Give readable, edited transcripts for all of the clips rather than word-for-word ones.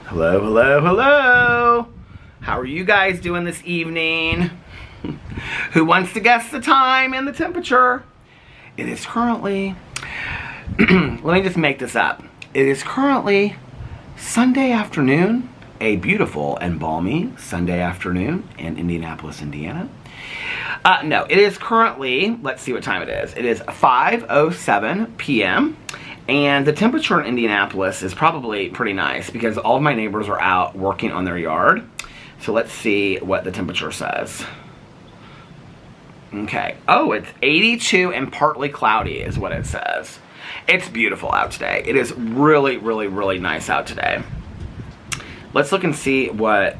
Hello, hello, hello. How are you guys doing this evening? Who wants to guess the time and the temperature? It is currently, let me just make this up. It is currently Sunday afternoon, a beautiful and balmy Sunday afternoon in Indianapolis, Indiana. No, it is currently, let's see what time it is. It is 5:07 p.m. And the temperature in Indianapolis is probably pretty nice because all of my neighbors are out working on their yard. So let's see what the temperature says. Okay. Oh, it's 82 and partly cloudy is what it says. It's beautiful out today. It is really, really, really nice out today. Let's look and see what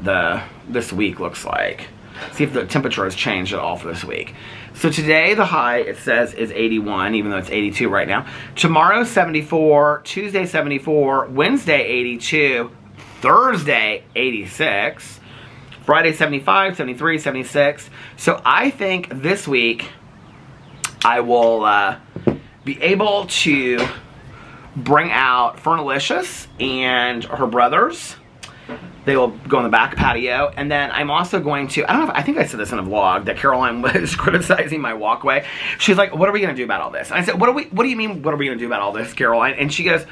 this week looks like. See if the temperature has changed at all for this week. So today the high, it says, is 81, even though it's 82 right now. Tomorrow 74, Tuesday 74, Wednesday 82, Thursday 86, Friday 75, 73, 76. So I think this week I will be able to bring out Fernalicious and her brothers. They will go in the back patio, and then I'm also going to, I don't know if, I think I said this in a vlog, that Caroline was criticizing my walkway. She's like, what are we going to do about all this? And I said, what do you mean, what are we going to do about all this, Caroline? And she goes,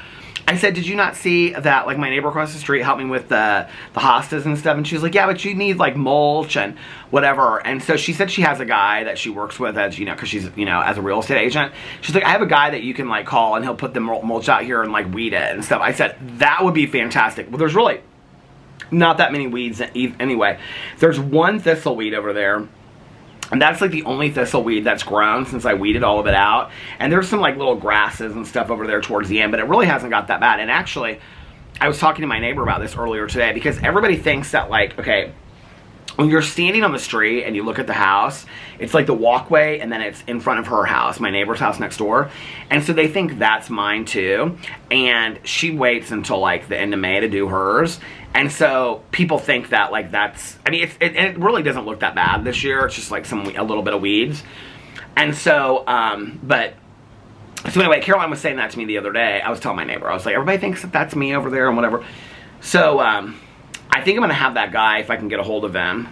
I said, did you not see that, like, my neighbor across the street helped me with the hostas and stuff? And she's like, yeah, but you need, like, mulch and whatever. And so she said she has a guy that she works with, as, you know, because she's, you know, as a real estate agent. She's like, I have a guy that you can, like, call, and he'll put the mulch out here and, like, weed it and stuff. I said, that would be fantastic. Well, there's really not that many weeds anyway. There's one thistleweed over there, and that's like the only thistleweed that's grown since I weeded all of it out. And there's some like little grasses and stuff over there towards the end, but it really hasn't got that bad. And actually, I was talking to my neighbor about this earlier today, because everybody thinks that, like, okay, when you're standing on the street and you look at the house, it's like the walkway and then it's in front of her house, my neighbor's house next door. And so they think that's mine too. And she waits until like the end of May to do hers. And so people think that, like, that's, I mean, it really doesn't look that bad this year. It's just like a little bit of weeds. And so, so anyway, Caroline was saying that to me the other day. I was telling my neighbor, I was like, everybody thinks that that's me over there and whatever. So, I think I'm going to have that guy, if I can get a hold of him.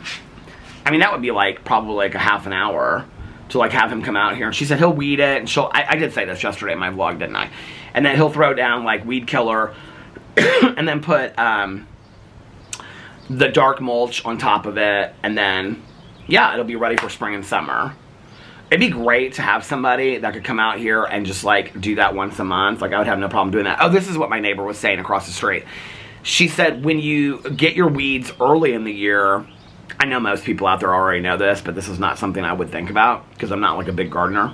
I mean, that would be like probably like a half an hour to like have him come out here. And she said he'll weed it, and I did say this yesterday in my vlog, didn't I? And then he'll throw down like weed killer and then put the dark mulch on top of it. And then, yeah, it'll be ready for spring and summer. It'd be great to have somebody that could come out here and just like do that once a month. Like, I would have no problem doing that. Oh, this is what my neighbor was saying across the street. She said when you get your weeds early in the year, I know most people out there already know this, but this is not something I would think about because I'm not like a big gardener.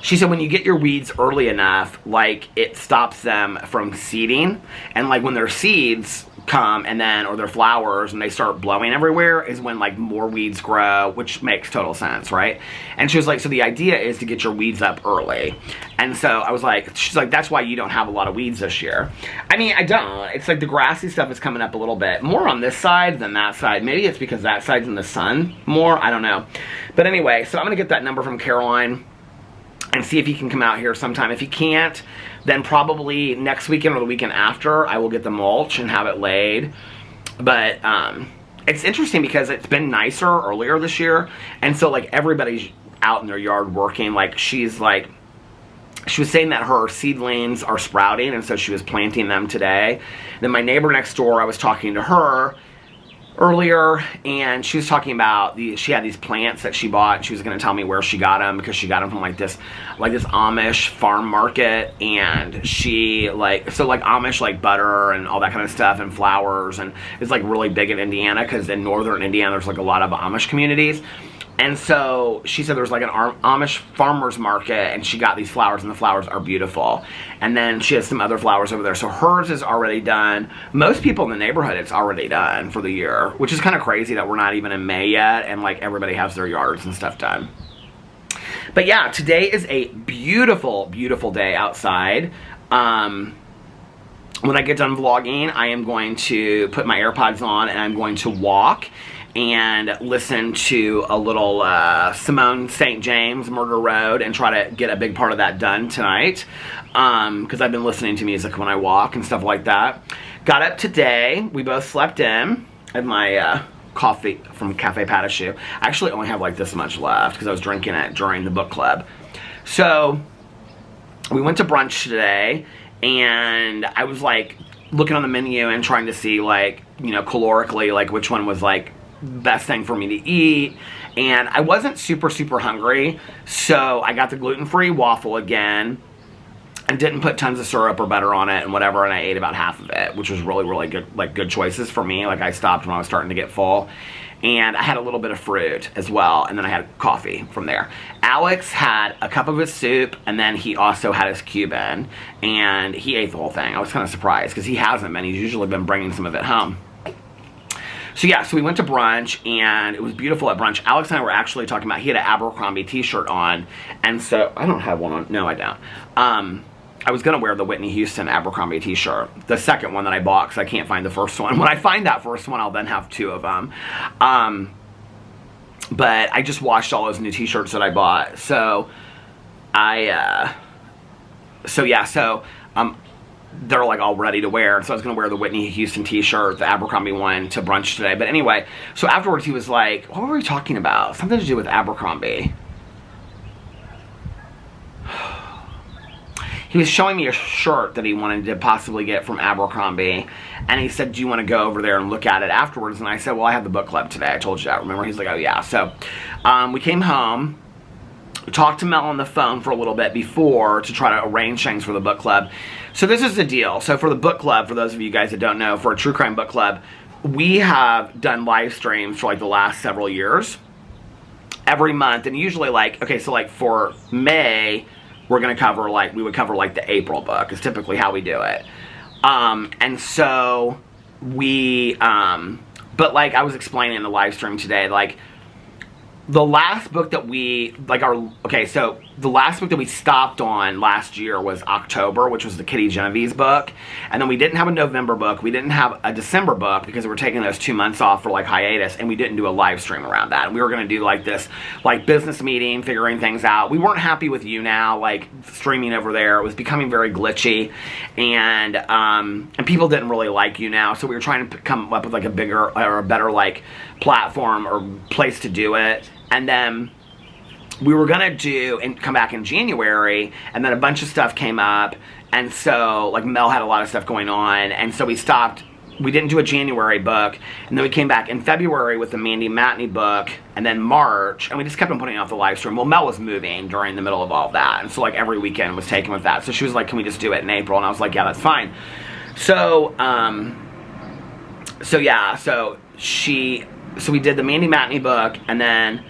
She said when you get your weeds early enough, like, it stops them from seeding. And like when their seeds come and then, or their flowers, and they start blowing everywhere, is when like more weeds grow, which makes total sense, right? And she was like, so the idea is to get your weeds up early. And so I was like, she's like, that's why you don't have a lot of weeds this year. I mean, I don't. It's like the grassy stuff is coming up a little bit more on this side than that side. Maybe it's because that side's in the sun more. I don't know. But anyway, so I'm going to get that number from Caroline and see if he can come out here sometime. If he can't, then probably next weekend or the weekend after, I will get the mulch and have it laid. But it's interesting because it's been nicer earlier this year. And so, like, everybody's out in their yard working. Like, she was saying that her seedlings are sprouting, and so she was planting them today. Then my neighbor next door, I was talking to her earlier, and she was talking about she had these plants that she bought, and she was going to tell me where she got them, because she got them from like this Amish farm market. And she so Amish, like, butter and all that kind of stuff, and flowers, and it's like really big in Indiana, because in northern Indiana there's like a lot of Amish communities. And so she said there's like an Amish farmer's market, and she got these flowers, and the flowers are beautiful. And then she has some other flowers over there. So hers is already done. Most people in the neighborhood, it's already done for the year, which is kind of crazy that we're not even in May yet, and like everybody has their yards and stuff done. But yeah, today is a beautiful, beautiful day outside. When I get done vlogging, I am going to put my AirPods on, and I'm going to walk and listen to a little Simone St. James, Murder Road, and try to get a big part of that done tonight, because I've been listening to music when I walk and stuff like that. got up today. We both slept in at my coffee from Cafe Pas de Choux. I actually only have like this much left because I was drinking it during the book club. So we went to brunch today, and I was like looking on the menu and trying to see, like, you know, calorically, like which one was like best thing for me to eat. And I wasn't super hungry, so I got the gluten-free waffle again and didn't put tons of syrup or butter on it and whatever, and I ate about half of it, which was really good, like good choices for me. Like, I stopped when I was starting to get full. And I had a little bit of fruit as well, and then I had coffee from there. Alex had a cup of his soup, and then he also had his Cuban, and he ate the whole thing. I was kind of surprised, because he hasn't been. He's usually been bringing some of it home. So yeah, so we went to brunch, and it was beautiful at brunch. Alex and I were actually talking about, he had an Abercrombie t-shirt on, and so, I don't have one on, no I don't. I was going to wear the Whitney Houston Abercrombie t-shirt, the second one that I bought, because I can't find the first one. When I find that first one, I'll then have two of them. But I just washed all those new t-shirts that I bought. So, they're like all ready to wear. So I was going to wear the Whitney Houston t-shirt, the Abercrombie one, to brunch today. But anyway, so afterwards he was like, what were we talking about? Something to do with Abercrombie. He was showing me a shirt that he wanted to possibly get from Abercrombie, and he said, do you want to go over there and look at it afterwards? And I said, well, I have the book club today. I told you that, remember? He's like, oh yeah. So we came home, talked to Mel on the phone for a little bit before to try to arrange things for the book club. So this is the deal. So for the book club, for those of you guys that don't know, for a true crime book club, we have done live streams for like the last several years, every month. And usually, like, okay, so like for May, we're going to cover, like, we would cover, like, the April book is typically how we do it. And so we, but, like, I was explaining in the live stream today, like, the last book that we, like, so the last book that we stopped on last year was October, which was the Kitty Genevieve's book. And then we didn't have a November book. We didn't have a December book because we were taking those 2 months off for, like, hiatus. And we didn't do a live stream around that. And we were going to do, like, this, like, business meeting, figuring things out. We weren't happy with You Now, like, streaming over there. It was becoming very glitchy. And people didn't really like You Now. So we were trying to come up with, like, a bigger or a better, like, platform or place to do it. And then we were going to do and come back in January, and then a bunch of stuff came up, and so, like, Mel had a lot of stuff going on, and so we stopped. We didn't do a January book, and then we came back in February with the Mandy Matney book, and then March, and we just kept on putting off the live stream. Well, Mel was moving during the middle of all of that, and so, like, every weekend was taken with that. So she was like, can we just do it in April? And I was like, yeah, that's fine. So, so we did the Mandy Matney book, and then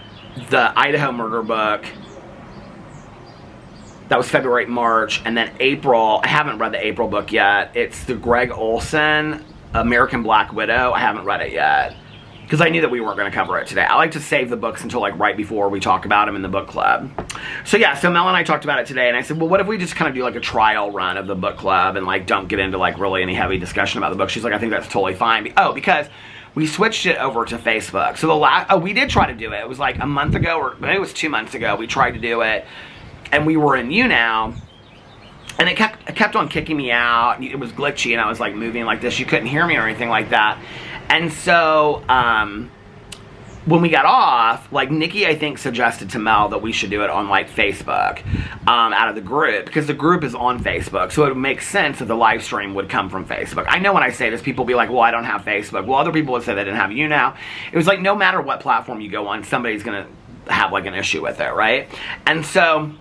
the Idaho murder book. That was February, March, and then April. I haven't read the April book yet. It's the Greg Olson, American Black Widow. I haven't read it yet because I knew that we weren't going to cover it today. I like to save the books until, like, right before we talk about them in the book club. So yeah, so Mel and I talked about it today, and I said, well, what if we just kind of do, like, a trial run of the book club and, like, don't get into, like, really any heavy discussion about the book? She's like, I think that's totally fine. Oh, because we switched it over to Facebook. So we did try to do it. It was like a month ago, or maybe it was 2 months ago. We tried to do it, and we were in You Now, and it kept on kicking me out. It was glitchy, and I was like moving like this. You couldn't hear me or anything like that. And so when we got off, like, Nikki, I think, suggested to Mel that we should do it on, like, Facebook out of the group, because the group is on Facebook, so it would make sense that the live stream would come from Facebook. I know when I say this, people will be like, well, I don't have Facebook. Well, other people would say they didn't have You Now. It was like, no matter what platform you go on, somebody's going to have, like, an issue with it, right? And so,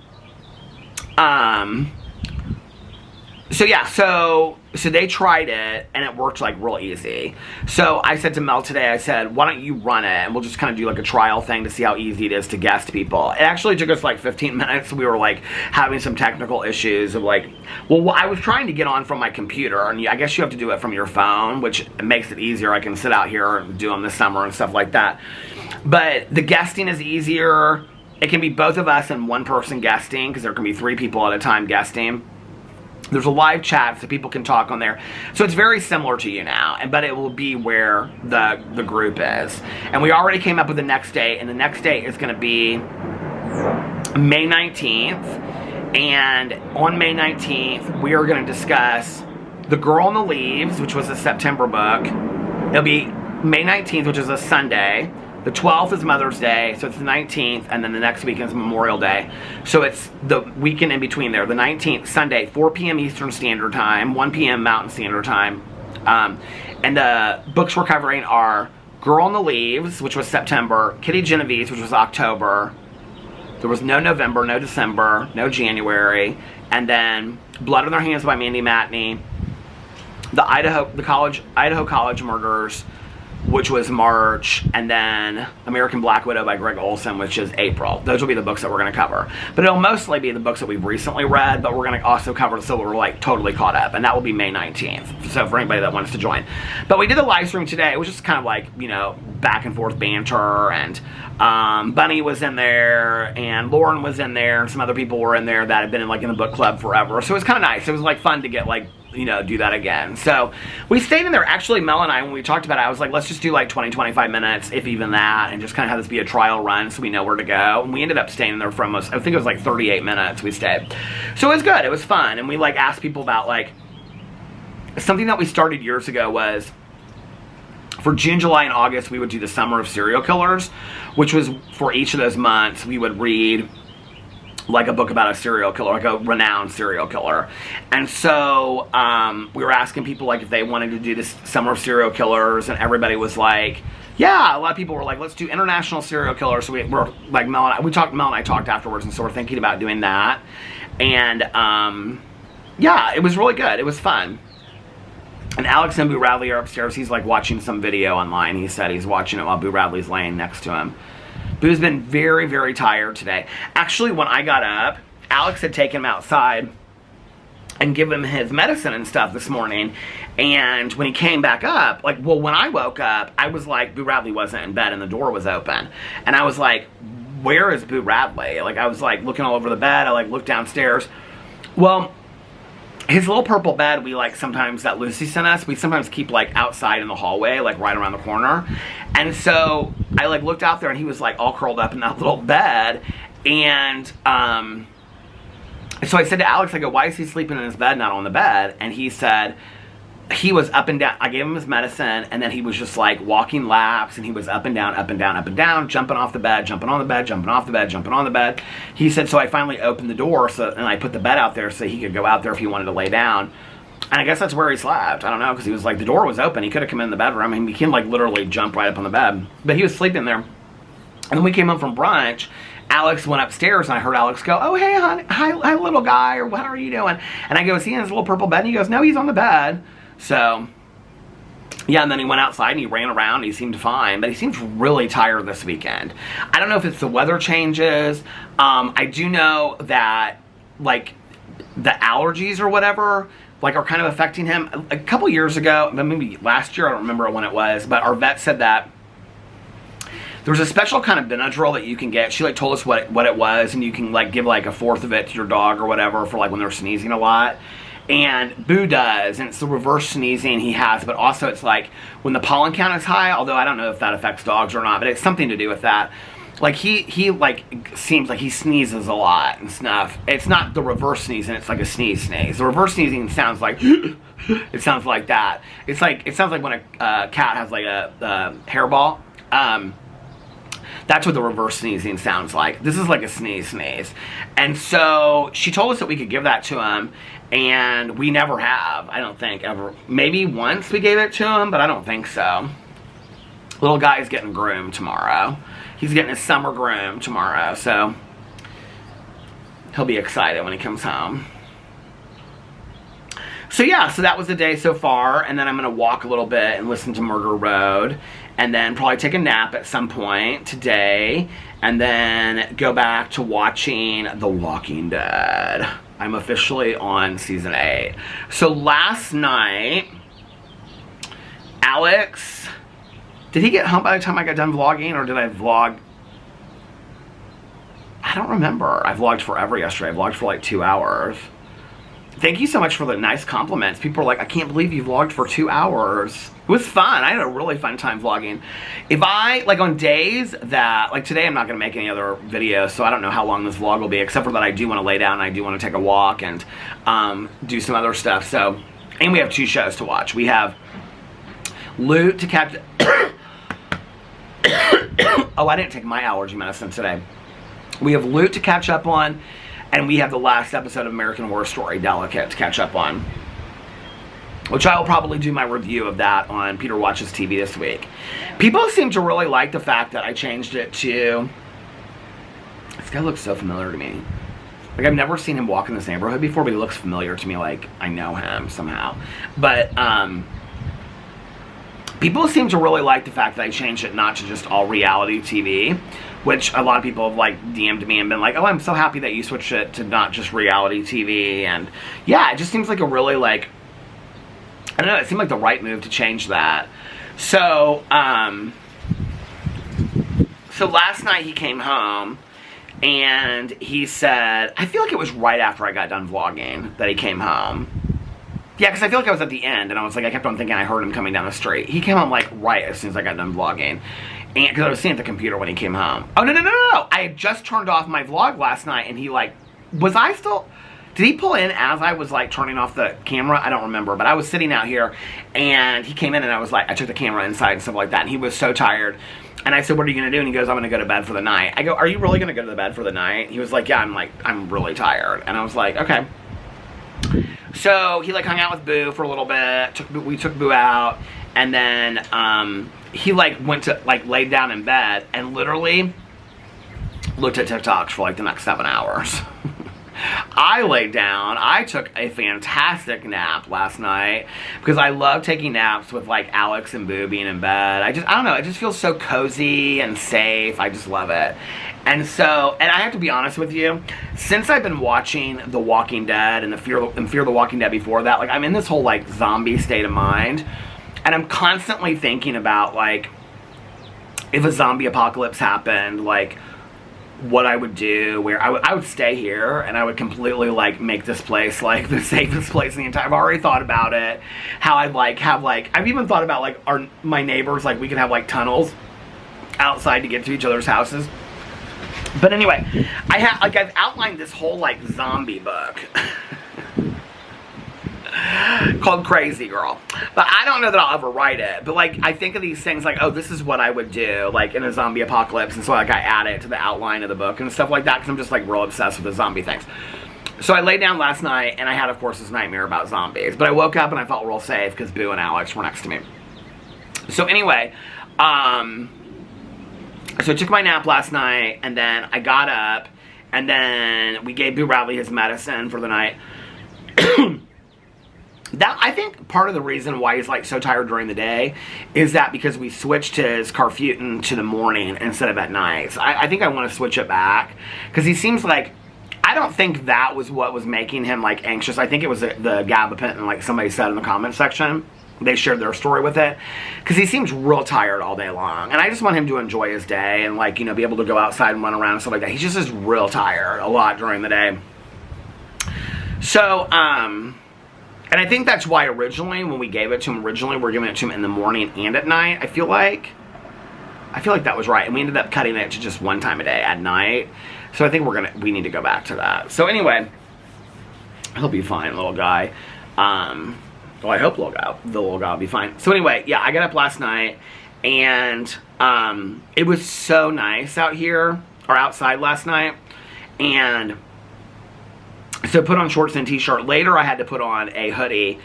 so they tried it, and it worked, like, real easy. So I said to Mel today, I said, why don't you run it, and we'll just kind of do, like, a trial thing to see how easy it is to guest people. It actually took us, like, 15 minutes. We were, like, having some technical issues of, like, well, I was trying to get on from my computer, and I guess you have to do it from your phone, which makes it easier. I can sit out here and do them this summer and stuff like that. But the guesting is easier. It can be both of us and one person guesting, because there can be 3 people at a time guesting. There's a live chat so people can talk on there. So it's very similar to You Now, but it will be where the group is. And we already came up with the next date, and the next date is going to be May 19th. And on May 19th, we are going to discuss The Girl on the Leaves, which was a September book. It'll be May 19th, which is a Sunday. The 12th is Mother's Day, so it's the 19th, and then the next weekend is Memorial Day. So it's the weekend in between there. The 19th, Sunday, 4 p.m. Eastern Standard Time, 1 p.m. Mountain Standard Time. And the books we're covering are Girl on the Leaves, which was September, Kitty Genovese, which was October. There was no November, no December, no January, and then Blood on Their Hands by Mandy Matney, the Idaho College Murders, which was March, and then American Black Widow by Greg Olson, which is April. Those will be the books that we're going to cover. But it'll mostly be the books that we've recently read, but we're going to also cover so we're like totally caught up, and that will be May 19th. So for anybody that wants to join. But we did the live stream today. It was just kind of like, you know, back and forth banter, and Bunny was in there, and Lauren was in there, and some other people were in there that had been in the book club forever. So it was kind of nice. It was like fun to get you know, do that again. So we stayed in there. Actually, Mel and I, when we talked about it, I was like, let's just do like 20-25 minutes, if even that, and just kind of have this be a trial run so we know where to go. And we ended up staying in there for almost, I think it was like 38 minutes we stayed. So it was good. It was fun. And we like asked people about like, something that we started years ago was, for June, July, and August, we would do the Summer of Serial Killers, which was for each of those months, we would read like a book about a serial killer, like a renowned serial killer. And so we were asking people like if they wanted to do this Summer of Serial Killers, and everybody was like, yeah. A lot of people were like, let's do international serial killers. So we're like, Mel and I talked afterwards, and so we're thinking about doing that. And yeah, it was really good. It was fun. And Alex and Boo Radley are upstairs. He's like watching some video online. He said he's watching it while Boo Radley's laying next to him. Boo's been very, very tired today. Actually, when I got up, Alex had taken him outside and given him his medicine and stuff this morning. And when he came back up, like, well, when I woke up, I was like, Boo Radley wasn't in bed and the door was open. And I was like, where is Boo Radley? Like, I was like looking all over the bed. I like looked downstairs. Well, his little purple bed, we like sometimes, that Lucy sent us, we sometimes keep like outside in the hallway, like right around the corner. And so I like looked out there, and he was like all curled up in that little bed. And so I said to Alex, I go, why is he sleeping in his bed, not on the bed? And he said he was up and down. I gave him his medicine, and then he was just like walking laps, and he was up and down, up and down, up and down, jumping off the bed, jumping on the bed, jumping off the bed, jumping on the bed. He said, so I finally opened the door, and I put the bed out there so he could go out there if he wanted to lay down. And I guess that's where he slept. I don't know, because he was like, the door was open. He could have come in the bedroom, and he can like literally jump right up on the bed. But he was sleeping there. And then we came home from brunch. Alex went upstairs, and I heard Alex go, oh, hey, honey, hi, little guy, or what are you doing? And I go, is he in his little purple bed? And he goes, no, he's on the bed. So, yeah, and then he went outside and he ran around and he seemed fine, but he seems really tired this weekend. I don't know if it's the weather changes. I do know that, like, the allergies or whatever, like, are kind of affecting him. A couple years ago, maybe last year, I don't remember when it was, but our vet said that there's a special kind of Benadryl that you can get. She, like, told us what it was, and you can, like, give, like, a fourth of it to your dog or whatever for, like, when they're sneezing a lot. And Boo does, and it's the reverse sneezing he has, but also it's like when the pollen count is high, although I don't know if that affects dogs or not, but it's something to do with that. Like he like seems like he sneezes a lot and stuff. It's not the reverse sneezing, it's like a sneeze. The reverse sneezing sounds like it sounds like that. It sounds like when a cat has like a hairball. That's what the reverse sneezing sounds like. This is like a sneeze. And so she told us that we could give that to him, and we never have, I don't think, ever. Maybe once we gave it to him, but I don't think so. Little guy's getting groomed tomorrow. He's getting his summer groom tomorrow, so he'll be excited when he comes home. So yeah, so that was the day so far, and then I'm going to walk a little bit and listen to Murder Road, and then probably take a nap at some point today, and then go back to watching The Walking Dead. I'm officially on season 8. So last night, Alex, did he get home by the time I got done vlogging, or did I vlog? I don't remember. I vlogged forever yesterday. I vlogged for like 2 hours. Thank you so much for the nice compliments. People are like, I can't believe you vlogged for 2 hours. It was fun. I had a really fun time vlogging. If I, like on days that, like today I'm not going to make any other videos, so I don't know how long this vlog will be, except for that I do want to lay down and I do want to take a walk and do some other stuff. So And we have 2 shows to watch. We have Loot to catch... Oh, I didn't take my allergy medicine today. We have Loot to catch up on, and we have the last episode of American Horror Story, Delicate, to catch up on. Which I will probably do my review of that on Peter Watches TV this week. People seem to really like the fact that I changed it to... This guy looks so familiar to me. Like, I've never seen him walk in this neighborhood before, but he looks familiar to me, like I know him somehow. But, people seem to really like the fact that I changed it not to just all reality TV, which a lot of people have, like, DM'd me and been like, oh, I'm so happy that you switched it to not just reality TV. And, yeah, it just seems like a really, like... I don't know, it seemed like the right move to change that. So, so last night he came home, and he said, I feel like it was right after I got done vlogging that he came home. Yeah, because I feel like I was at the end, and I was like, I kept on thinking I heard him coming down the street. He came home, like, right as soon as I got done vlogging. And, because I was sitting at the computer when he came home. Oh, no. I had just turned off my vlog last night, and he, like, was I still... Did he pull in as I was, like, turning off the camera? I don't remember. But I was sitting out here, and he came in, and I was like, I took the camera inside and stuff like that. And he was so tired. And I said, what are you going to do? And he goes, I'm going to go to bed for the night. I go, are you really going to go to the bed for the night? He was like, yeah, I'm really tired. And I was like, okay. So he, like, hung out with Boo for a little bit. We took Boo out. And then he, like, went to, like, laid down in bed and literally looked at TikToks for, like, the next 7 hours. I laid down. I took a fantastic nap last night because I love taking naps with, like, Alex and Boo being in bed. I don't know, it just feels so cozy and safe. I just love it. And so, and I have to be honest with you, since I've been watching The Walking Dead and Fear the Walking Dead before that, like, I'm in this whole, like, zombie state of mind, and I'm constantly thinking about, like, if a zombie apocalypse happened, like, what I would do, where I would stay here, and I would completely, like, make this place, like, the safest place in the entire... I've already thought about it, how I'd, like, have, like... I've even thought about, like, my neighbors, like, we could have, like, tunnels outside to get to each other's houses. But anyway, I've outlined this whole, like, zombie book called Crazy Girl. But I don't know that I'll ever write it. But, like, I think of these things like, oh, this is what I would do, like, in a zombie apocalypse. And so, like, I add it to the outline of the book and stuff like that because I'm just, like, real obsessed with the zombie things. So I laid down last night, and I had, of course, this nightmare about zombies. But I woke up, and I felt real safe because Boo and Alex were next to me. So anyway, so I took my nap last night, and then I got up, and then we gave Boo Radley his medicine for the night. That, I think part of the reason why he's, like, so tired during the day is that because we switched his Carfutin to the morning instead of at night. So I think I want to switch it back because he seems like, I don't think that was what was making him, like, anxious. I think it was the gabapentin, like somebody said in the comment section. They shared their story with it because he seems real tired all day long, and I just want him to enjoy his day and, like, you know, be able to go outside and run around and stuff like that. He just is real tired a lot during the day. So, and I think that's why originally, when we gave it to him originally, we're giving it to him in the morning and at night. I feel like that was right. And we ended up cutting it to just one time a day at night. So I think we need to go back to that. So anyway, he'll be fine, little guy. Well, I hope the little guy will be fine. So anyway, yeah, I got up last night, and it was so nice out here, or outside last night, and so put on shorts and t-shirt. Later, I had to put on a hoodie,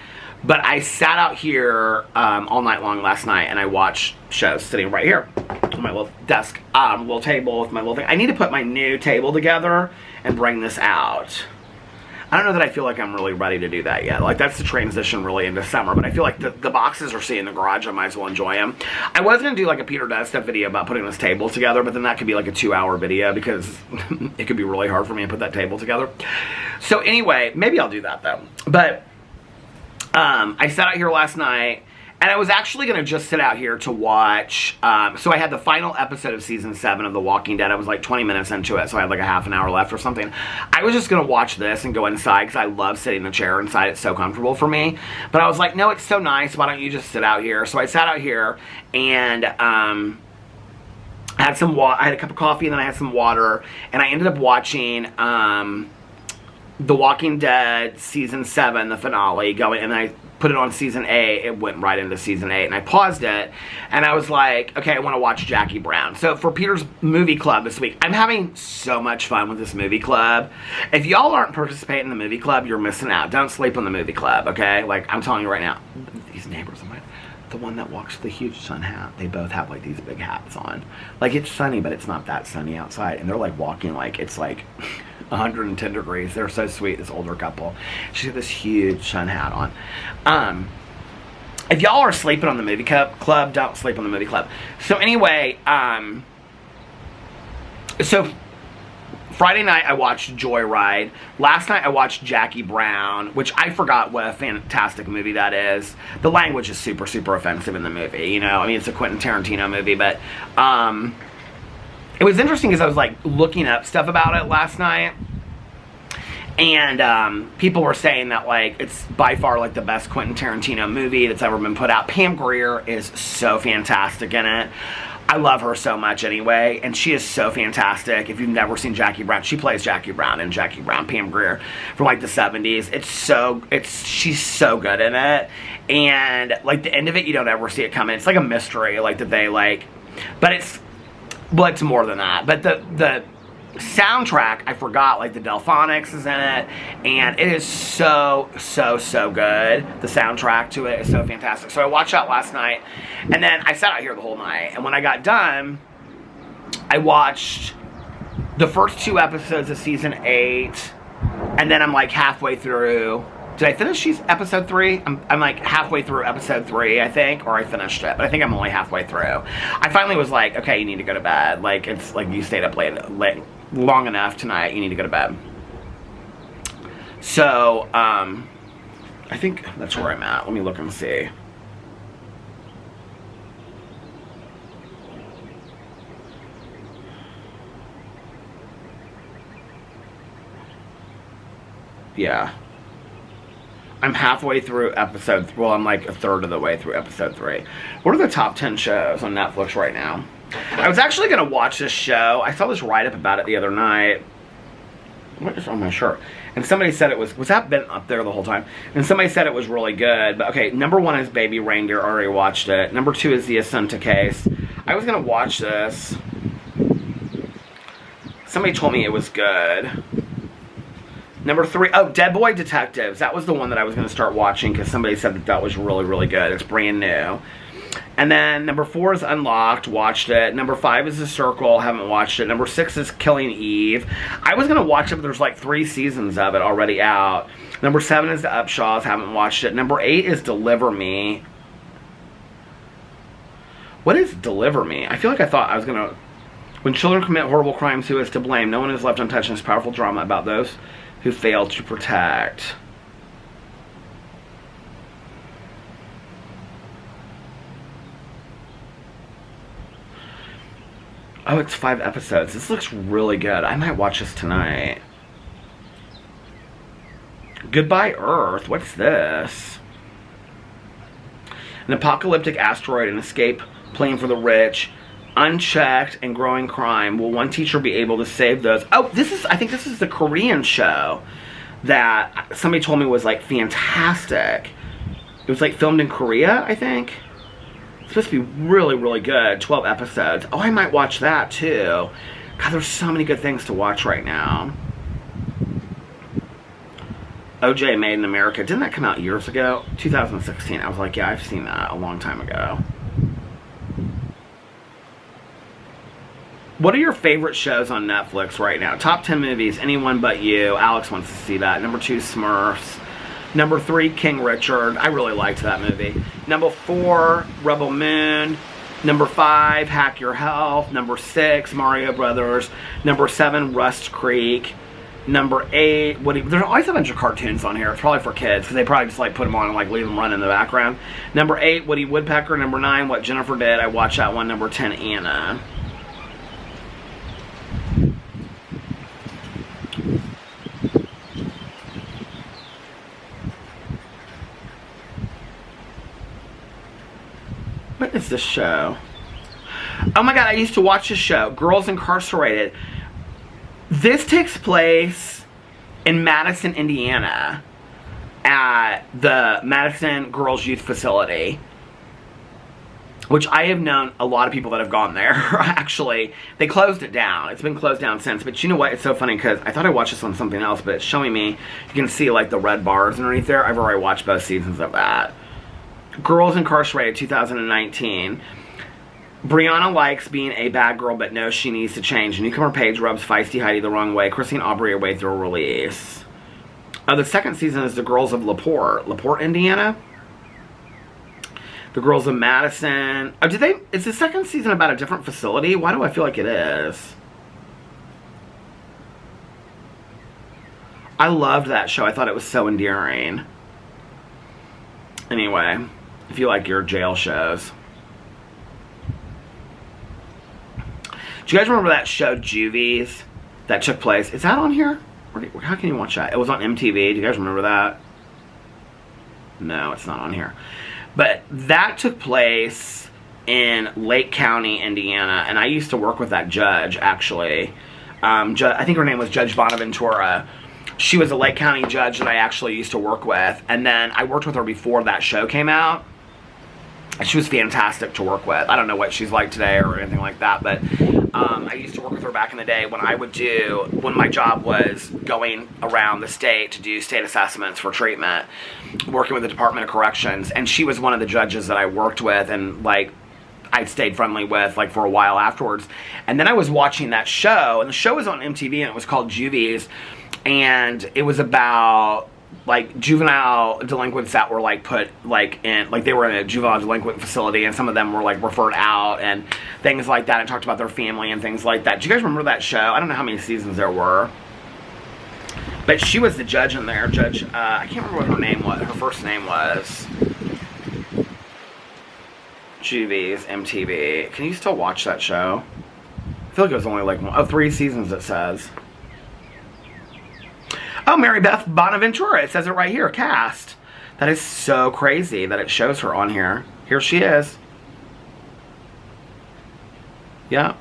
but I sat out here all night long last night, and I watched shows sitting right here on my little desk, little table with my little thing. I need to put my new table together and bring this out. I don't know that I feel like I'm really ready to do that yet. Like, that's the transition really into summer, but I feel like the boxes are sitting in the garage. I might as well enjoy them. I was going to do, like, a Peter Does Stuff video about putting this table together, but then that could be, like, a 2-hour video because it could be really hard for me to put that table together. So, anyway, maybe I'll do that, though. But I sat out here last night, and I was actually going to just sit out here to watch, so I had the final episode of Season 7 of The Walking Dead. I was like 20 minutes into it, so I had like a half an hour left or something. I was just going to watch this and go inside, because I love sitting in the chair inside. It's so comfortable for me. But I was like, no, it's so nice. Why don't you just sit out here? So I sat out here, and I had a cup of coffee, and then I had some water, and I ended up watching The Walking Dead Season 7, the finale, and I put it on season 8, it went right into season 8, and I paused it, and I was like, okay, I want to watch Jackie Brown. So for Peter's movie club this week, I'm having so much fun with this movie club. If y'all aren't participating in the movie club, you're missing out. Don't sleep on the movie club, okay? Like, I'm telling you right now, these neighbors of mine, the one that walks with the huge sun hat, they both have like these big hats on. Like, it's sunny, but it's not that sunny outside, and they're like walking like it's like 110 degrees. They're so sweet, this older couple. She's got this huge sun hat on. If y'all are sleeping on the movie club, don't sleep on the movie club. So anyway, so Friday night I watched Joyride. Last night I watched Jackie Brown, which I forgot what a fantastic movie that is. The language is super, super offensive in the movie, you know. I mean, it's a Quentin Tarantino movie, but it was interesting because I was like looking up stuff about it last night, and people were saying that like it's by far like the best Quentin Tarantino movie that's ever been put out. Pam Grier is so fantastic in it. I love her so much anyway, and she is so fantastic. If you've never seen Jackie Brown, she plays Jackie Brown in Jackie Brown, Pam Grier, from like the 70s. She's so good in it, and like the end of it, you don't ever see it coming. It's like a mystery, like that they like, but it's more than that. But the soundtrack, I forgot, like the Delphonics is in it, and it is so good. The soundtrack to it is so fantastic. So I watched that last night, and then I sat out here the whole night, and when I got done, I watched the first 2 episodes of season 8, and then I'm like halfway through. Did I finish episode 3? I'm like halfway through episode 3, I think, or I finished it, but I think I'm only halfway through. I finally was like, okay, you need to go to bed. Like, it's like you stayed up late long enough tonight, you need to go to bed. So, I think that's where I'm at. Let me look and see. Yeah. I'm halfway through I'm like a third of the way through episode 3. What are the top 10 shows on Netflix right now? I was actually going to watch this show. I saw this write-up about it the other night. What is on my shirt? And somebody said it was that been up there the whole time? And somebody said it was really good. But okay, number 1 is Baby Reindeer. I already watched it. Number 2 is The Assunta Case. I was going to watch this. Somebody told me it was good. Number 3, oh, Dead Boy Detectives. That was the one that I was going to start watching because somebody said that was really, really good. It's brand new. And then number 4 is Unlocked. Watched it. Number 5 is The Circle. Haven't watched it. Number 6 is Killing Eve. I was going to watch it, but there's like 3 seasons of it already out. Number 7 is The Upshaws. Haven't watched it. Number 8 is Deliver Me. What is Deliver Me? I feel like I thought I was going to... When children commit horrible crimes, who is to blame? No one is left untouched in this powerful drama about those who failed to protect. Oh, it's 5 episodes. This looks really good. I might watch this tonight. Goodbye Earth. What's this? An apocalyptic asteroid, an escape plane for the rich, unchecked and growing crime. Will one teacher be able to save those? Oh, I think this is the Korean show that somebody told me was like fantastic. It was like filmed in Korea, I think. It's supposed to be really, really good. 12 episodes. Oh, I might watch that too. God, there's so many good things to watch right now. OJ Made in America. Didn't that come out years ago? 2016. I was like, yeah, I've seen that a long time ago. What are your favorite shows on Netflix right now? Top 10 movies, anyone but you. Alex wants to see that. Number 2, Smurfs. Number 3, King Richard. I really liked that movie. Number 4, Rebel Moon. Number 5, Hack Your Health. Number 6, Mario Brothers. Number 7, Rust Creek. Number 8, there's always a bunch of cartoons on here. It's probably for kids, because they probably just like put them on and like leave them run in the background. Number 8, Woody Woodpecker. Number 9, What Jennifer Did. I watched that one. Number 10, Anna. What is this show? Oh my god, I used to watch this show, Girls Incarcerated. This takes place in Madison, Indiana. at the Madison Girls Youth Facility, which I have known a lot of people that have gone there. Actually, they closed it down. It's been closed down since. But you know what? It's so funny because I thought I watched this on something else, but it's showing me, you can see like the red bars underneath there. I've already watched both seasons of that. Girls Incarcerated 2019. Brianna likes being a bad girl, but knows she needs to change. Newcomer Paige rubs feisty Heidi the wrong way. Christine Aubrey are way through a release. The second season is the girls of LaPorte, Indiana. The girls of Madison. Oh, is the second season about a different facility? Why do I feel like it is? I loved that show. I thought it was so endearing. Anyway, if you like your jail shows. Do you guys remember that show Juvies that took place? Is that on here? How can you watch that? It was on MTV. Do you guys remember that? No, it's not on here. But that took place in Lake County, Indiana, and I used to work with that judge, actually. I think her name was Judge Bonaventura. She was a Lake County judge that I actually used to work with, and then I worked with her before that show came out. And she was fantastic to work with. I don't know what she's like today or anything like that, but I used to work with her back in the day when my job was going around the state to do state assessments for treatment, working with the Department of Corrections, and she was one of the judges that I worked with and, like, I stayed friendly with, like, for a while afterwards. And then I was watching that show, and the show was on MTV, and it was called Juvies, and it was about, like, juvenile delinquents that were, like, put, like, in, like, they were in a juvenile delinquent facility, and some of them were, like, referred out, and things like that, and talked about their family and things like that. Do you guys remember that show? I don't know how many seasons there were. But she was the judge in there. I can't remember what her name was. Her first name was. Juvies, MTV. Can you still watch that show? I feel like it was only, like, 3 seasons, it says. Oh, Mary Beth Bonaventura. It says it right here. Cast. That is so crazy that it shows her on here. Here she is. Yeah.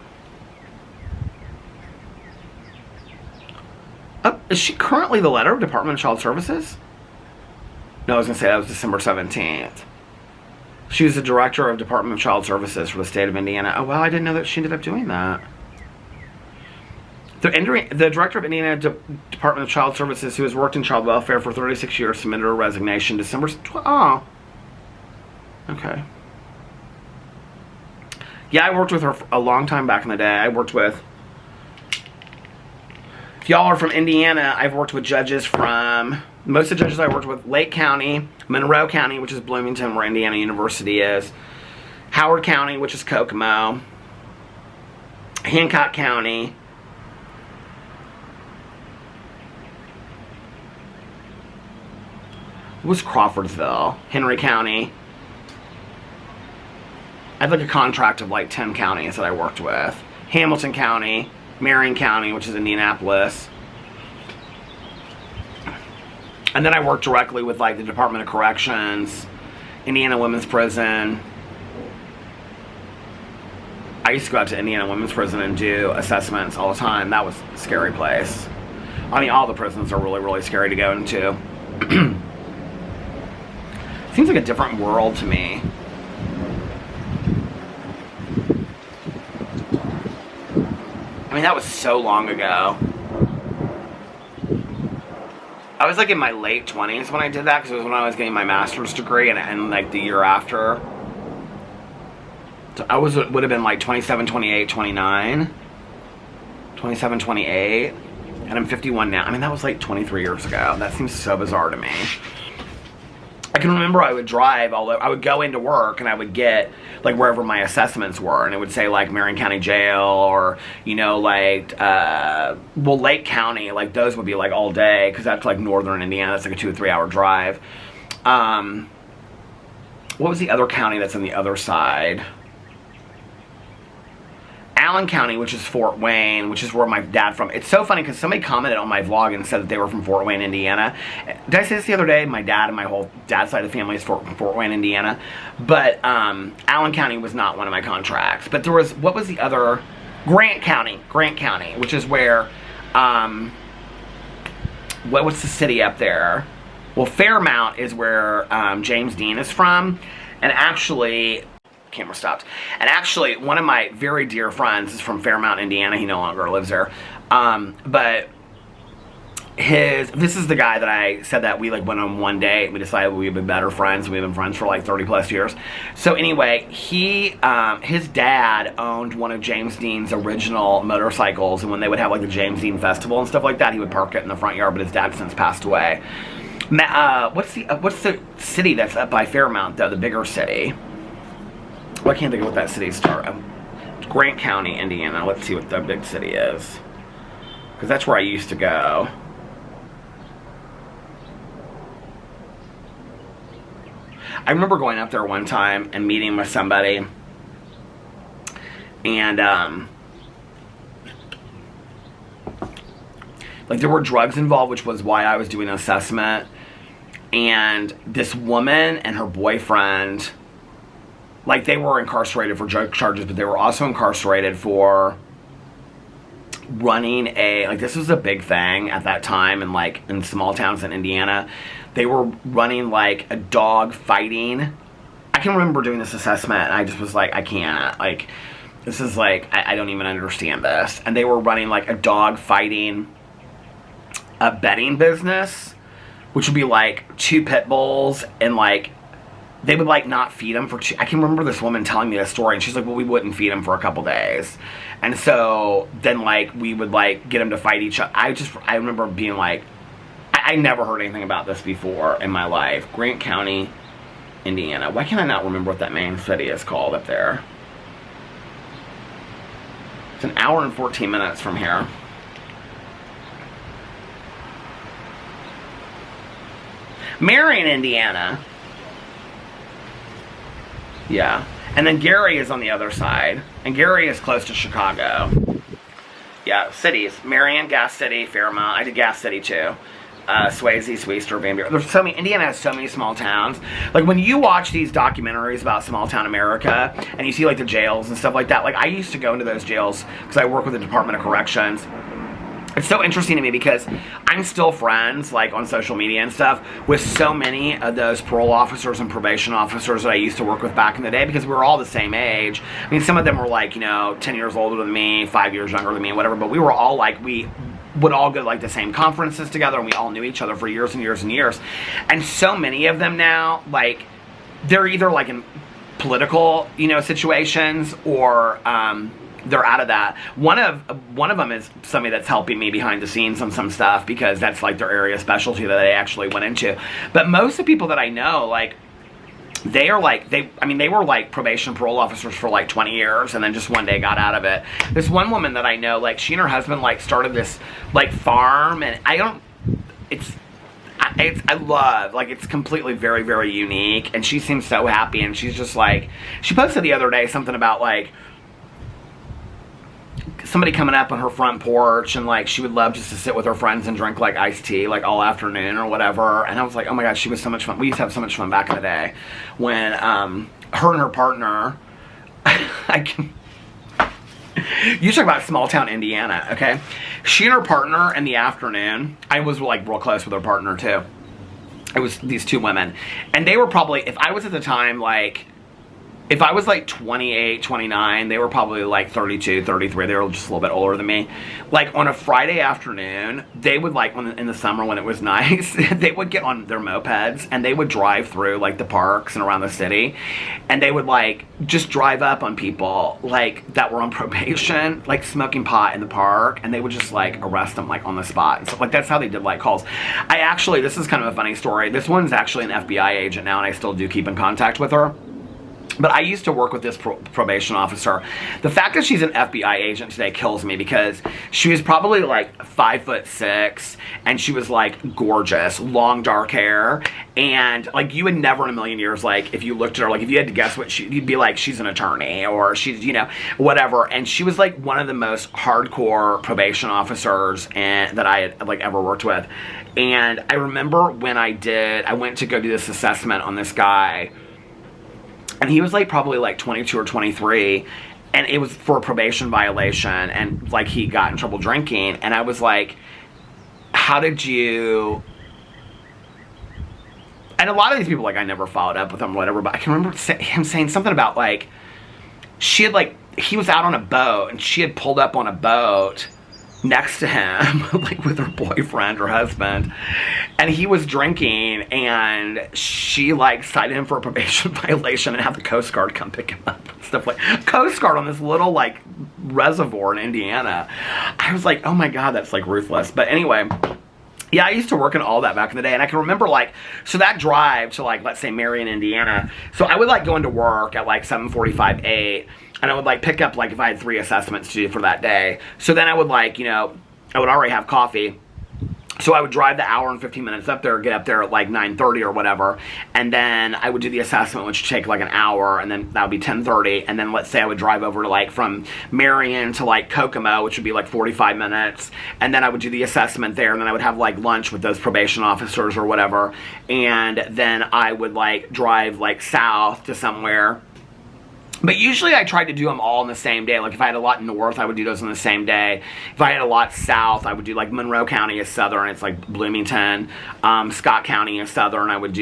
Oh, is she currently the leader of Department of Child Services? No, I was going to say that was December 17th. She was the director of Department of Child Services for the state of Indiana. Oh, wow, I didn't know that she ended up doing that. The director of Indiana Department of Child Services, who has worked in child welfare for 36 years, submitted her resignation December 12th. Oh. Okay. Yeah, I worked with her for a long time back in the day. I worked with... If y'all are from Indiana, I've worked with judges from... Most of the judges I worked with, Lake County, Monroe County, which is Bloomington, where Indiana University is, Howard County, which is Kokomo, Hancock County, it was Crawfordsville, Henry County. I had like a contract of like 10 counties that I worked with. Hamilton County, Marion County, which is Indianapolis. And then I worked directly with like the Department of Corrections, Indiana Women's Prison. I used to go out to Indiana Women's Prison and do assessments all the time. That was a scary place. I mean, all the prisons are really, really scary to go into. Seems like a different world to me. I mean, that was so long ago. I was like in my late 20s when I did that, because it was when I was getting my master's degree, and like the year after. So I would have been like 27, 28, 29. 27, 28. And I'm 51 now. I mean, that was like 23 years ago. That seems so bizarre to me. I can remember I would drive, I would go into work and I would get like wherever my assessments were, and it would say like Marion County Jail, or, you know, like, well, Lake County, like those would be like all day, because that's like northern Indiana. That's like a 2 or 3 hour drive. What was the other county that's on the other side? Allen County, which is Fort Wayne, which is where my dad from. It's so funny because somebody commented on my vlog and said that they were from Fort Wayne, Indiana. Did I say this the other day? My dad and my whole dad's side of the family is from Fort Wayne, Indiana. But Allen County was not one of my contracts. But there was, what was the other? Grant County, which is where, what's the city up there? Well, Fairmount is where James Dean is from, and actually, camera stopped. And actually, one of my very dear friends is from Fairmount, Indiana. He no longer lives there, but this is the guy that I said that we like went on one date and we decided we would be better friends. We've been friends for like 30 plus years. So anyway, his dad owned one of James Dean's original motorcycles, and when they would have like the James Dean Festival and stuff like that, he would park it in the front yard, but his dad since passed away. What's the city that's up by Fairmount though, the bigger city? Well, I can't think of what that city started. Grant County, Indiana. Let's see what the big city is, because that's where I used to go. I remember going up there one time and meeting with somebody, and like there were drugs involved, which was why I was doing an assessment. And this woman and her boyfriend, like they were incarcerated for drug charges, but they were also incarcerated for running like this was a big thing at that time, and like in small towns in Indiana, they were running like a dog fighting. I can remember doing this assessment and I just was like, I can't, like this is like, I don't even understand this. And they were running like a dog fighting betting business, which would be like 2 pit bulls, and like they would like not feed them for I can remember this woman telling me this story, and she's like, well, we wouldn't feed them for a couple days. And so then like we would like get them to fight each other. I remember being like, I never heard anything about this before in my life. Grant County, Indiana. Why can I not remember what that main city is called up there? It's an hour and 14 minutes from here. Marion, Indiana. Yeah. And then Gary is on the other side. And Gary is close to Chicago. Yeah, cities. Marion, Gas City, Fairmount. I did Gas City too. Swayze, Sweister, Van Buren. There's so many. Indiana has so many small towns. Like when you watch these documentaries about small town America, and you see like the jails and stuff like that. Like I used to go into those jails because I work with the Department of Corrections. It's so interesting to me because I'm still friends, like on social media and stuff, with so many of those parole officers and probation officers that I used to work with back in the day, because we were all the same age. I mean, some of them were like, 10 years older than me, 5 years younger than me, whatever, but we were all like, we would all go to like the same conferences together, and we all knew each other for years and years and years. And so many of them now, like, they're either like in political, situations, or they're out of that. One of them is somebody that's helping me behind the scenes on some stuff, because that's like their area of specialty that they actually went into. But most of the people that I know, like, they were like probation parole officers for like 20 years, and then just one day got out of it. This one woman that I know, like, she and her husband like started this like farm, and it's completely very, very unique, and she seems so happy, and she's just like, she posted the other day something about like somebody coming up on her front porch, and like she would love just to sit with her friends and drink like iced tea like all afternoon or whatever. And I was like, oh my gosh, she was so much fun. We used to have so much fun back in the day when her and her partner you talk about small town Indiana, okay? She and her partner in the afternoon, I was like real close with her partner too. It was these 2 women, and they were probably, if I was at the time like, if I was like 28, 29, they were probably like 32, 33. They were just a little bit older than me. Like on a Friday afternoon, they would like, in the summer when it was nice, they would get on their mopeds and they would drive through like the parks and around the city. And they would like just drive up on people like that were on probation, like smoking pot in the park. And they would just like arrest them like on the spot. And so like that's how they did like calls. This is kind of a funny story. This one's actually an FBI agent now, and I still do keep in contact with her. But I used to work with this probation officer. The fact that she's an FBI agent today kills me, because she was probably like 5'6", and she was like gorgeous, long dark hair, and like you would never in a million years, like if you looked at her, like if you had to guess what you'd be like, she's an attorney, or she's, whatever. And she was like one of the most hardcore probation officers that I had like ever worked with. And I remember when I went to go do this assessment on this guy, and he was like probably like 22 or 23, and it was for a probation violation, and like he got in trouble drinking. And I was like, how did you And a lot of these people, like, I never followed up with them or whatever, but I can remember him saying something about, like, she had, like, he was out on a boat, and she had pulled up on a boat next to him, like, with her boyfriend or husband, and he was drinking, and she, like, cited him for a probation violation and had the Coast Guard come pick him up and stuff like Coast Guard on this little, like, reservoir in Indiana. I was like, oh my God, that's, like, ruthless. But anyway, yeah, I used to work in all that back in the day, and I can remember, like, so that drive to, like, let's say Marion, Indiana, so I would, like, go into work at, like, 7:45, 8, and I would, like, pick up, like, if I had 3 assessments to do for that day. So then I would, like, you know, I would already have coffee. So I would drive the hour and 15 minutes up there, get up there at, like, 9:30 or whatever, and then I would do the assessment, which would take, like, an hour, and then that would be 10:30, and then let's say I would drive over to, like, from Marion to, like, Kokomo, which would be, like, 45 minutes, and then I would do the assessment there, and then I would have, like, lunch with those probation officers or whatever, and then I would, like, drive, like, south to somewhere. But usually I tried to do them all in the same day. Like, if I had a lot north, I would do those in the same day. If I had a lot south, I would do, like, Monroe County is southern. It's, like, Bloomington. Scott County is southern. I would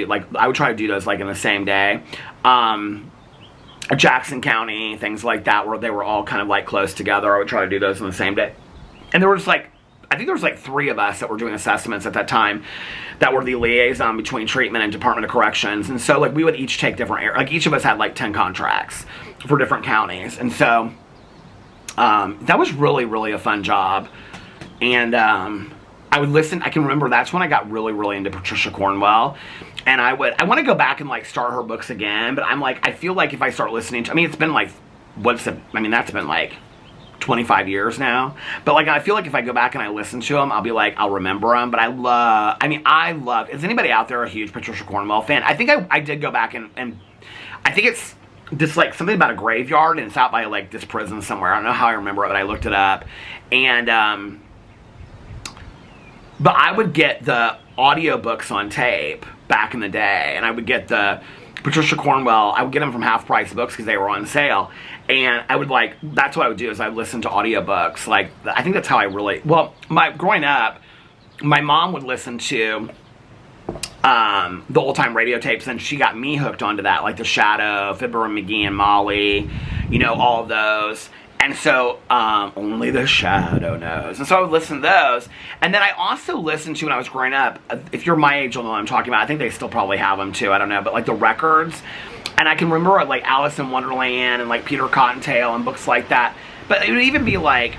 try to do those, like, in the same day. Jackson County, things like that, where they were all kind of, like, close together. I would try to do those in the same day. And there was, like, I think there was, like, 3 of us that were doing assessments at that time that were the liaison between treatment and Department of Corrections. And so, like, we would each take different areas. Like, each of us had, like, 10 contracts for different counties. And so, that was really, really a fun job. And I would listen. I can remember that's when I got really, really into Patricia Cornwell. And I want to go back and, like, start her books again. But I'm like, I feel like if I start listening to, I mean, it's been, like, that's been, like, 25 years now, but, like, I feel like if I go back and I listen to them, I'll be like, I'll remember them. But I love, is anybody out there a huge Patricia Cornwell fan? I think I did go back and I think it's this, like, something about a graveyard, and it's out by, like, this prison somewhere. I don't know how I remember it, but I looked it up. And but I would get the audiobooks on tape back in the day, and I would get the Patricia Cornwell, I would get them from Half Price Books because they were on sale. And I would, like, that's what I would do, is I would listen to audiobooks. Like, I think that's how I really, well, growing up, my mom would listen to the old-time radio tapes, and she got me hooked onto that, like The Shadow, Fibber and McGee and Molly, you know, all of those. And so, Only the Shadow Knows. And so I would listen to those. And then I also listened to, when I was growing up, if you're my age, you'll know what I'm talking about. I think they still probably have them too, I don't know, but, like, the records. And I can remember, like, Alice in Wonderland and, like, Peter Cottontail and books like that. But it would even be, like,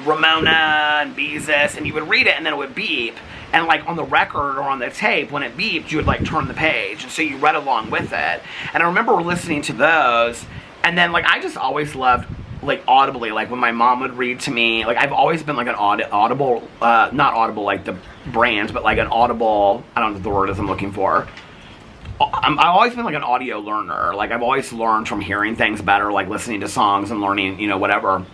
Ramona and Beezus, and you would read it and then it would beep. And, like, on the record or on the tape, when it beeped, you would, like, turn the page. And so you read along with it. And I remember listening to those. And then, like, I just always loved, like, audibly, like, when my mom would read to me. Like, I've always been, like, an audible, not Audible like the brand, but, like, an audible, I don't know the word is I'm looking for. I've always been, like, an audio learner. Like, I've always learned from hearing things better, like listening to songs and learning, you know, whatever.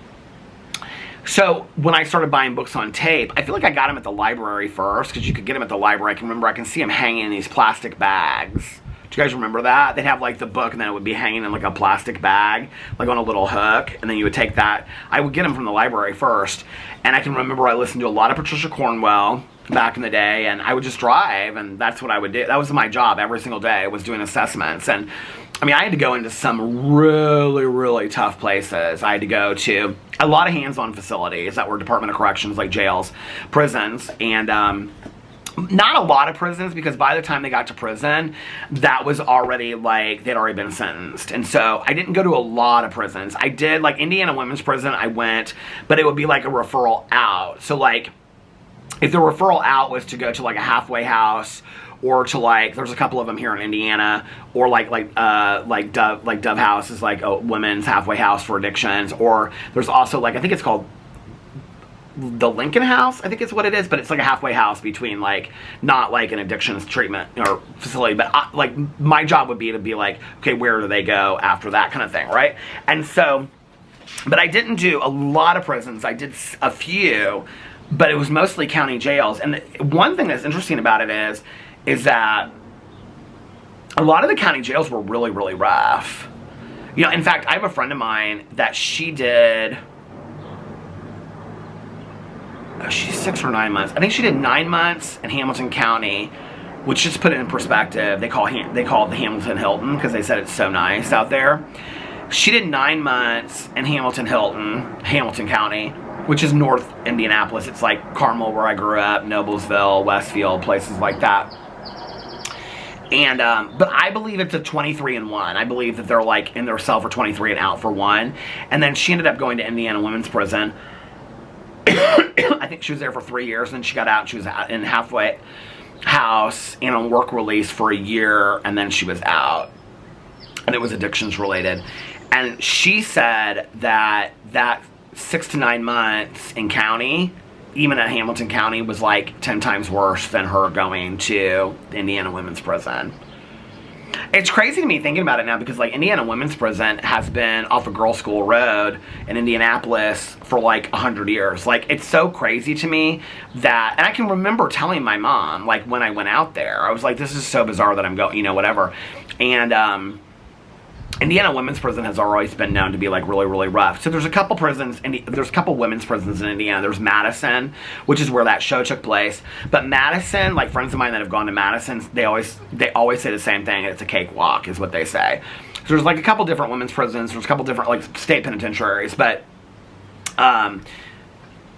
So when I started buying books on tape, I feel like I got them at the library first, because you could get them at the library. I can remember, I can see them hanging in these plastic bags. Do you guys remember that? They'd have, like, the book, and then it would be hanging in, like, a plastic bag, like, on a little hook, and then you would take that. I would get them from the library first, and I can remember I listened to a lot of Patricia Cornwell back in the day, and I would just drive, and that's what I would do. That was my job every single day, was doing assessments. And I mean, I had to go into some really, really tough places. I had to go to a lot of hands-on facilities that were Department of Corrections, like jails, prisons, and not a lot of prisons, because by the time they got to prison, that was already, like, they'd already been sentenced. And so I didn't go to a lot of prisons. I did, like, Indiana Women's Prison, I went, but it would be, like, a referral out. So, like, if the referral out was to go to, like, a halfway house, or to, like, there's a couple of them here in Indiana, or like Dove House is, like, a women's halfway house for addictions, or there's also, like, I think it's called the Lincoln House, I think it's what it is, but it's like a halfway house between, like, not like an addictions treatment or facility, but like, my job would be to be like, okay, where do they go after that kind of thing, right? And so, but I didn't do a lot of prisons. I did a few, but it was mostly county jails. And one thing that's interesting about it is that a lot of the county jails were really, really rough. You know, in fact, I have a friend of mine that she did, she's 6 or 9 months. I think she did 9 months in Hamilton County, which, just put it in perspective, they call it the Hamilton Hilton because they said it's so nice out there. She did 9 months in Hamilton County, which is North Indianapolis. It's like Carmel, where I grew up, Noblesville, Westfield, places like that. And, but I believe it's a 23 and 1. I believe that they're like in their cell for 23 and out for 1. And then she ended up going to Indiana Women's Prison. I think she was there for 3 years, and she got out and she was in halfway house and on work release for a year, and then she was out. And it was addictions related. And she said that 6 to 9 months in county, even at Hamilton County, was like 10 times worse than her going to the Indiana Women's Prison. It's crazy to me thinking about it now, because like Indiana Women's Prison has been off of Girls School Road in Indianapolis for like 100 years. Like, it's so crazy to me that, and I can remember telling my mom, like, when I went out there, I was like, this is so bizarre that I'm going, you know, whatever. And, Indiana Women's Prison has always been known to be like really, really rough. So there's a couple prisons, there's a couple women's prisons in Indiana. There's Madison, which is where that show took place. But Madison, like friends of mine that have gone to Madison, they always say the same thing. It's a cakewalk, is what they say. So there's like a couple different women's prisons. There's a couple different like state penitentiaries, but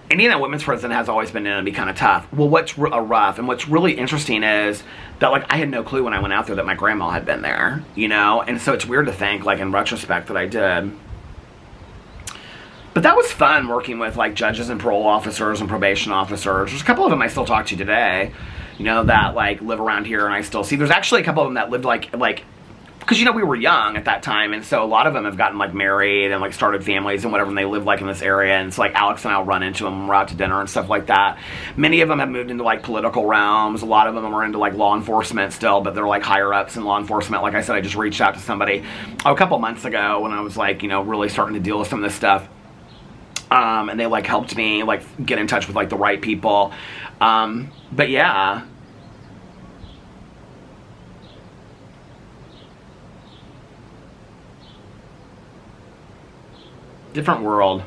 Indiana Women's Prison has always been known to be kind of tough. Well, what's rough and what's really interesting is that, like, I had no clue when I went out there that my grandma had been there, you know? And so it's weird to think, like, in retrospect that I did. But that was fun working with, like, judges and parole officers and probation officers. There's a couple of them I still talk to today, you know, that, like, live around here and I still see. There's actually a couple of them that lived, like, because, you know, we were young at that time, and so a lot of them have gotten, like, married and, like, started families and whatever, and they live, like, in this area, and it's, like, Alex and I'll run into them when we're out to dinner and stuff like that. Many of them have moved into, like, political realms. A lot of them are into, like, law enforcement still, but they're, like, higher-ups in law enforcement. Like I said, I just reached out to somebody a couple months ago when I was, like, you know, really starting to deal with some of this stuff, and they, like, helped me, like, get in touch with, like, the right people. But, yeah. Different world.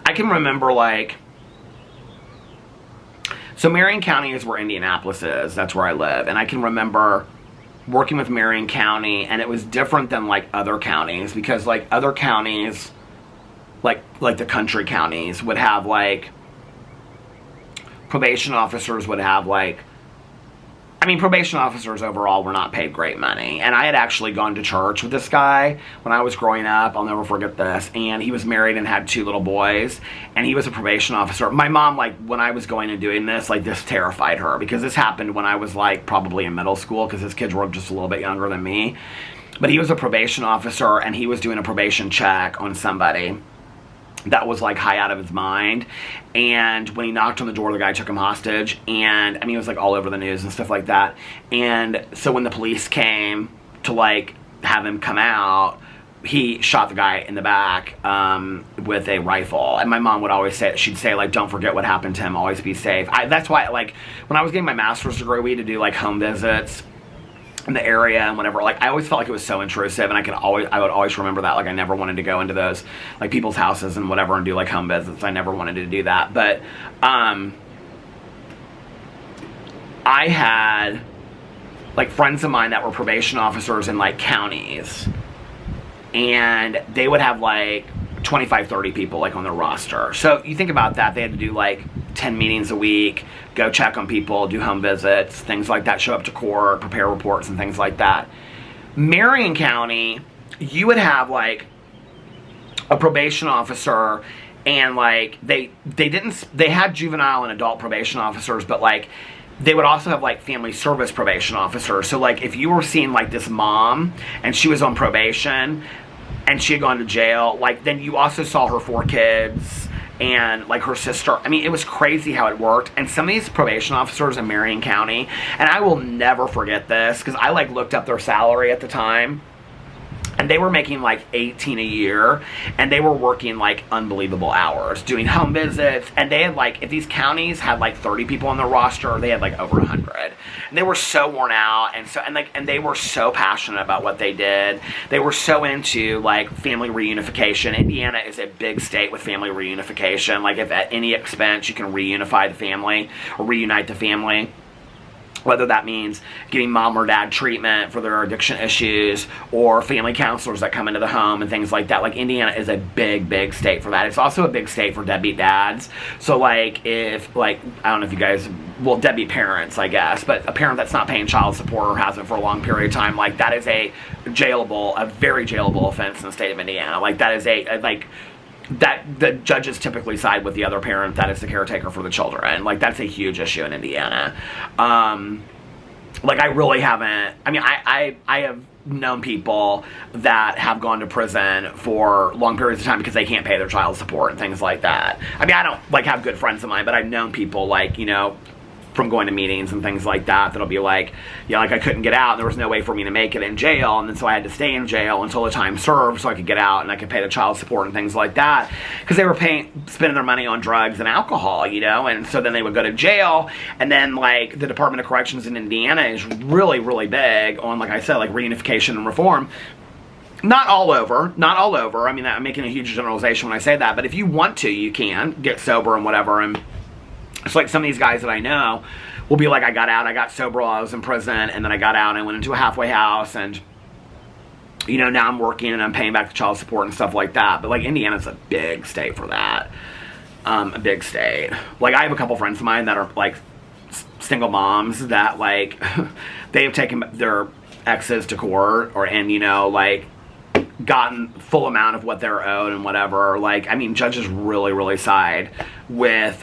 I can remember, like, so Marion County is where Indianapolis is. That's where I live. And I can remember working with Marion County, and it was different than, like, other counties, because, like, other counties, like the country counties, would have, like, probation officers would have, like, I mean, probation officers overall were not paid great money. And I had actually gone to church with this guy when I was growing up. I'll never forget this. And he was married and had 2 little boys. And he was a probation officer. My mom, like, when I was going and doing this, like, this terrified her. Because this happened when I was, like, probably in middle school. Because his kids were just a little bit younger than me. But he was a probation officer, and he was doing a probation check on somebody that was, like, high out of his mind. And when he knocked on the door, the guy took him hostage. And, I mean, it was, like, all over the news and stuff like that. And so when the police came to, like, have him come out, he shot the guy in the back with a rifle. And my mom would always say, she'd say, like, don't forget what happened to him, always be safe. That's why, like, when I was getting my master's degree, we had to do, like, home visits in the area and whatever. Like, I always felt like it was so intrusive, and I would always remember that. Like, I never wanted to go into those, like, people's houses and whatever and do, like, home visits. I never wanted to do that. But I had, like, friends of mine that were probation officers in, like, counties, and they would have, like, 25, 30 people, like, on their roster. So you think about that. They had to do, like, 10 meetings a week, go check on people, do home visits, things like that, show up to court, prepare reports and things like that. Marion County, you would have, like, a probation officer, and, like, they had juvenile and adult probation officers, but, like, they would also have, like, family service probation officers. So, like, if you were seeing, like, this mom and she was on probation and she had gone to jail, like, then you also saw her 4 kids and, like, her sister. I mean, it was crazy how it worked. And some of these probation officers in Marion County, and I will never forget this, because I, like, looked up their salary at the time. And they were making like 18 a year, and they were working like unbelievable hours, doing home visits, and they had like, if these counties had like 30 people on their roster, they had like over 100. And they were so worn out, and they were so passionate about what they did. They were so into like family reunification. Indiana is a big state with family reunification. Like if at any expense you can reunify the family or reunite the family. Whether that means getting mom or dad treatment for their addiction issues or family counselors that come into the home and things like that. Like Indiana is a big, big state for that. It's also a big state for deadbeat dads. So like if like, I don't know if you guys, well, deadbeat parents, I guess, but a parent that's not paying child support or hasn't for a long period of time, like that is a very jailable offense in the state of Indiana. Like that is that the judges typically side with the other parent that is the caretaker for the children. Like that's a huge issue in Indiana. Like I really haven't, I mean, I have known people that have gone to prison for long periods of time because they can't pay their child support and things like that. I mean, I don't like have good friends of mine, but I've known people like, you know, from going to meetings and things like that, that'll be like, yeah, like I couldn't get out and there was no way for me to make it in jail, and then so I had to stay in jail until the time served so I could get out and I could pay the child support and things like that, because they were spending their money on drugs and alcohol, you know. And so then they would go to jail, and then like the Department of Corrections in Indiana is really, really big on, like I said, like reunification and reform. Not all over. I mean, I'm making a huge generalization when I say that, but if you want to, you can get sober and whatever. And it's like some of these guys that I know will be like, I got sober while I was in prison, and then I got out and I went into a halfway house, and, you know, now I'm working and I'm paying back the child support and stuff like that. But, like, Indiana's a big state for that. A big state. Like, I have a couple friends of mine that are, like, single moms that, like, they have taken their exes to court and, you know, like, gotten full amount of what they're owed and whatever. Like, I mean, judges really, really side with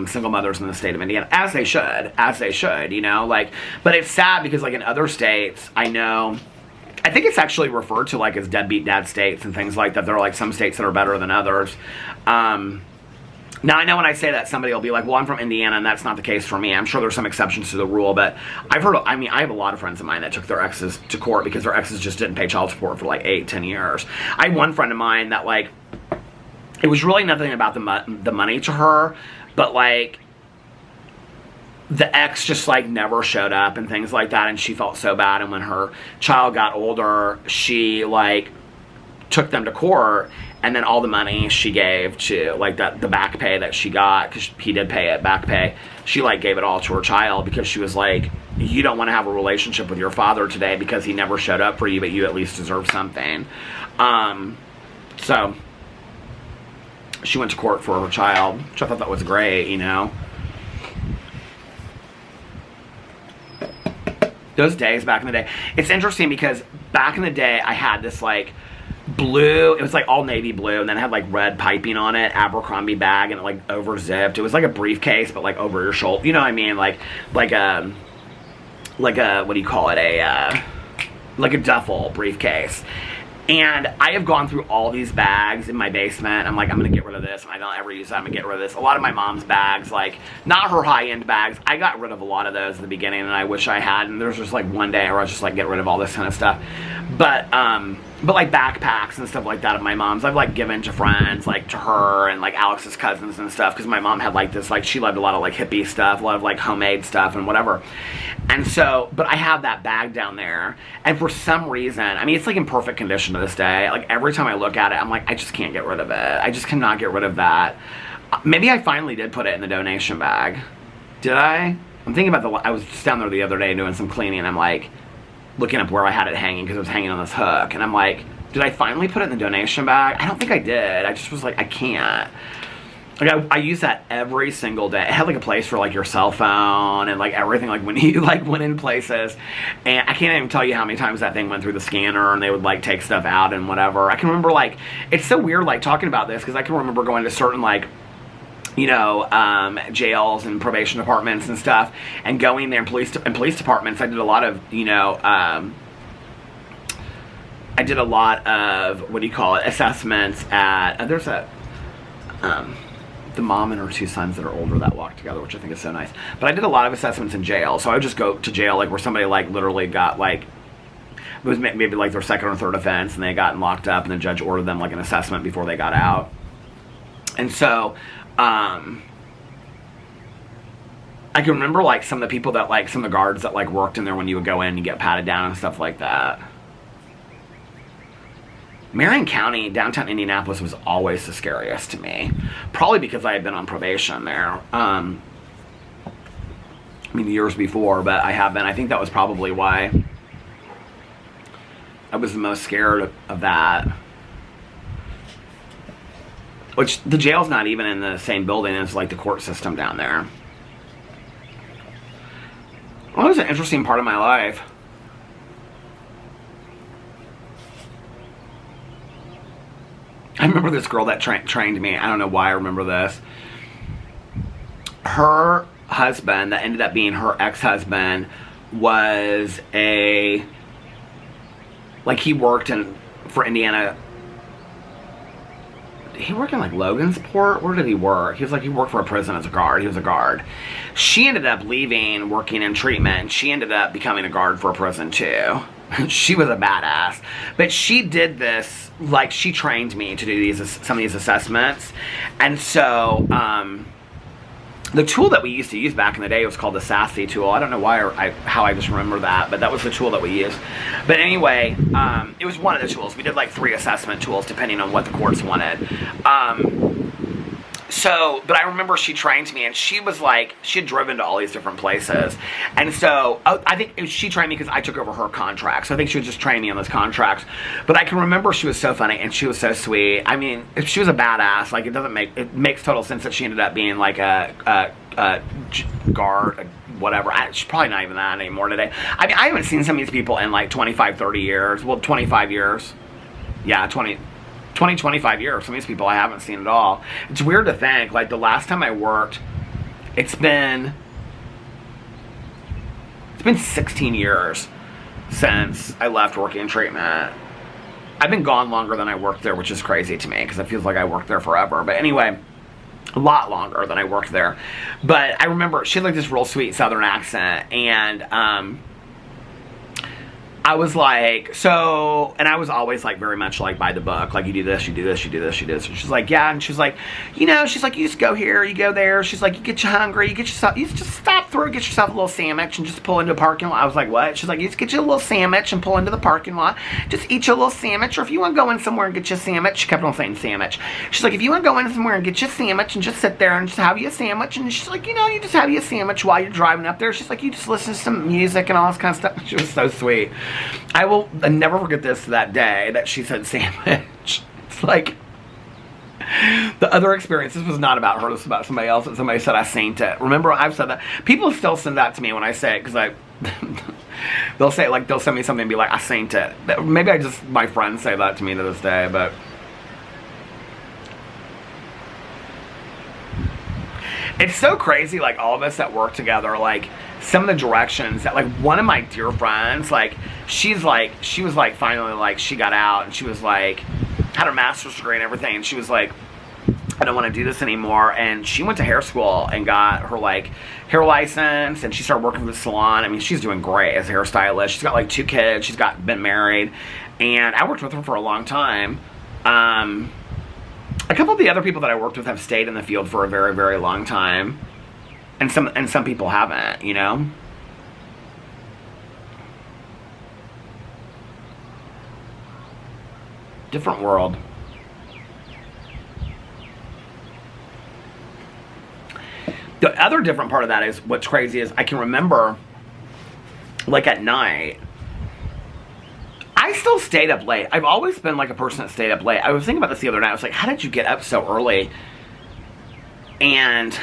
single mothers in the state of Indiana, as they should, you know. Like, but it's sad because, like, in other states, I think it's actually referred to, like, as deadbeat dad states and things like that. There are, like, some states that are better than others. Now, I know when I say that, somebody will be like, well, I'm from Indiana, and that's not the case for me. I'm sure there's some exceptions to the rule, but I have a lot of friends of mine that took their exes to court because their exes just didn't pay child support for, like, 8-10 years. I had one friend of mine that, like, it was really nothing about the money to her, but, like, the ex just, like, never showed up and things like that, and she felt so bad. And when her child got older, she, like, took them to court, and then all the money she gave to, like, the back pay that she got, because he did pay it, back pay, she, like, gave it all to her child because she was like, you don't want to have a relationship with your father today because he never showed up for you, but you at least deserve something. So she went to court for her child, which I thought that was great, you know. Those days back in the day. It's interesting because back in the day, I had this, like, blue, it was like all navy blue, and then it had like red piping on it, Abercrombie bag, and it like over zipped. It was like a briefcase, but like over your shoulder, you know what I mean? Like a what do you call it? Like a duffel briefcase. And I have gone through all these bags in my basement. I'm like, I'm gonna get rid of this, and I don't ever use that. I'm gonna get rid of this. A lot of my mom's bags, like, not her high-end bags, I got rid of a lot of those at the beginning, and I wish I had. And there's just like one day where I was just like, get rid of all this kind of stuff. But like backpacks and stuff like that of my mom's, I've like given to friends, like to her and like Alex's cousins and stuff, because my mom had like this, like, she loved a lot of like hippie stuff, a lot of like homemade stuff and whatever. And so, but I have that bag down there, and for some reason, I mean, it's like in perfect condition to this day. Like every time I look at it, I'm like, I just can't get rid of it. I just cannot get rid of that. Maybe I finally did put it in the donation bag. Did I? I'm thinking about I was just down there the other day doing some cleaning, and I'm like, looking up where I had it hanging because it was hanging on this hook, and I'm like, did I finally put it in the donation bag? I don't think I did. I just was like, I can't. Like, I use that every single day. It had like a place for like your cell phone and like everything, like when you like went in places, and I can't even tell you how many times that thing went through the scanner and they would like take stuff out and whatever. I can remember, like, it's so weird like talking about this because I can remember going to certain like, you know, jails and probation departments and stuff, and going there, and police departments. I did a lot of, you know, I did a lot of, what do you call it, assessments at, there's a, the mom and her two sons that are older that walk together, which I think is so nice. But I did a lot of assessments in jail, so I would just go to jail, like, where somebody, like, literally got, like, it was maybe like their second or third offense, and they got locked up, and the judge ordered them like an assessment before they got out. And so, I can remember like some of the people that like, some of the guards that like worked in there when you would go in and get patted down and stuff like that. Marion County, downtown Indianapolis, was always the scariest to me. Probably because I had been on probation there. I mean, years before, but I have been. I think that was probably why I was the most scared of that. Which, the jail's not even in the same building as like the court system down there. Well, it was an interesting part of my life. I remember this girl that trained me. I don't know why I remember this. Her husband, that ended up being her ex-husband, was a... like, he worked for Indiana... He worked in like Logansport. Where did he work? He worked for a prison as a guard. He was a guard. She ended up leaving, working in treatment, and she ended up becoming a guard for a prison too. She was a badass. But she did this, like, she trained me to do some of these assessments. And so, the tool that we used to use back in the day was called the SASE tool. I don't know how I just remember that, but that was the tool that we used. But anyway, it was one of the tools. We did like 3 assessment tools depending on what the courts wanted. But I remember she trained me, and she was like, she had driven to all these different places. And so, I think she trained me because I took over her contract. So I think she was just training me on those contracts. But I can remember she was so funny, and she was so sweet. I mean, she was a badass. Like, it makes total sense that she ended up being like a guard, whatever. She's probably not even that anymore today. I mean, I haven't seen some of these people in like 25, 30 years. Well, 25 years. Yeah, 25 years. Some of these people I haven't seen at all. It's weird to think, like, the last time I worked, it's been 16 years since I left working in treatment. I've been gone longer than I worked there, which is crazy to me, because it feels like I worked there forever. But anyway, a lot longer than I worked there. But I remember, she had like this real sweet southern accent, and, I was like, so, and I was always like very much like by the book, like you do this, you do this, you do this, you do this. And she's like, yeah, and she's like, you know, she's like, you just go here, you go there. She's like, you get you hungry, you just stop through, get yourself a little sandwich and just pull into a parking lot. I was like, what? She's like, you just get you a little sandwich and pull into the parking lot. Just eat you a little sandwich, or if you want to go in somewhere and get you a sandwich, she kept on saying sandwich. She's like, if you want to go in somewhere and get you a sandwich and just sit there and just have you a sandwich, and she's like, you know, you just have you a sandwich while you're driving up there. She's like, you just listen to some music and all this kind of stuff. She was so sweet. I will never forget that day that she said sandwich. It's like, the other experience, this was not about her, this was about somebody else, and somebody said I saint it. Remember, I've said that. People still send that to me when I say it, because they'll say it, like, they'll send me something and be like, I saint it. Maybe my friends say that to me to this day, but it's so crazy, like, all of us that work together, like, some of the directions that, like, one of my dear friends, like, she was like, finally, like, she got out, and she was like, had her master's degree and everything, and she was like, I don't want to do this anymore, and she went to hair school and got her, like, hair license, and she started working for the salon. I mean, she's doing great as a hairstylist. She's got, like, 2 kids, she's been married, and I worked with her for a long time. A couple of the other people that I worked with have stayed in the field for a very, very long time. And some people haven't, you know? Different world. The other different part of that is, what's crazy is, I can remember, like, at night, I still stayed up late. I've always been like a person that stayed up late. I was thinking about this the other night. I was like, how did you get up so early? And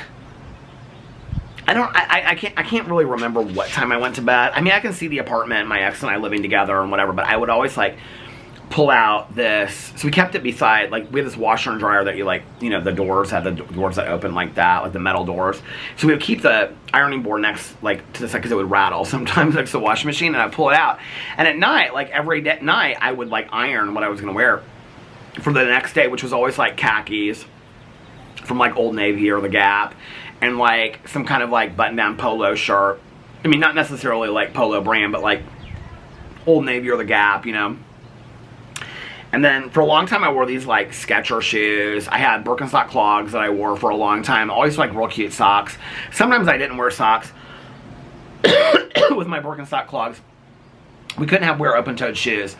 I can't really remember what time I went to bed. I mean, I can see the apartment, my ex and I living together and whatever, but I would always, like, pull out this, so we kept it beside, like, we had this washer and dryer that you, like, you know, the doors had the doors that open like that, like the metal doors. So we would keep the ironing board next, like, to the side, because it would rattle sometimes next to the washing machine, and I'd pull it out. And at night, like, every day, night, I would, like, iron what I was going to wear for the next day, which was always, like, khakis from, like, Old Navy or the Gap, and, like, some kind of, like, button-down polo shirt. I mean, not necessarily, like, Polo brand, but, like, Old Navy or the Gap, you know. And then for a long time I wore these like Skechers shoes. I had Birkenstock clogs that I wore for a long time. Always like real cute socks. Sometimes I didn't wear socks with my Birkenstock clogs. We couldn't wear open-toed shoes.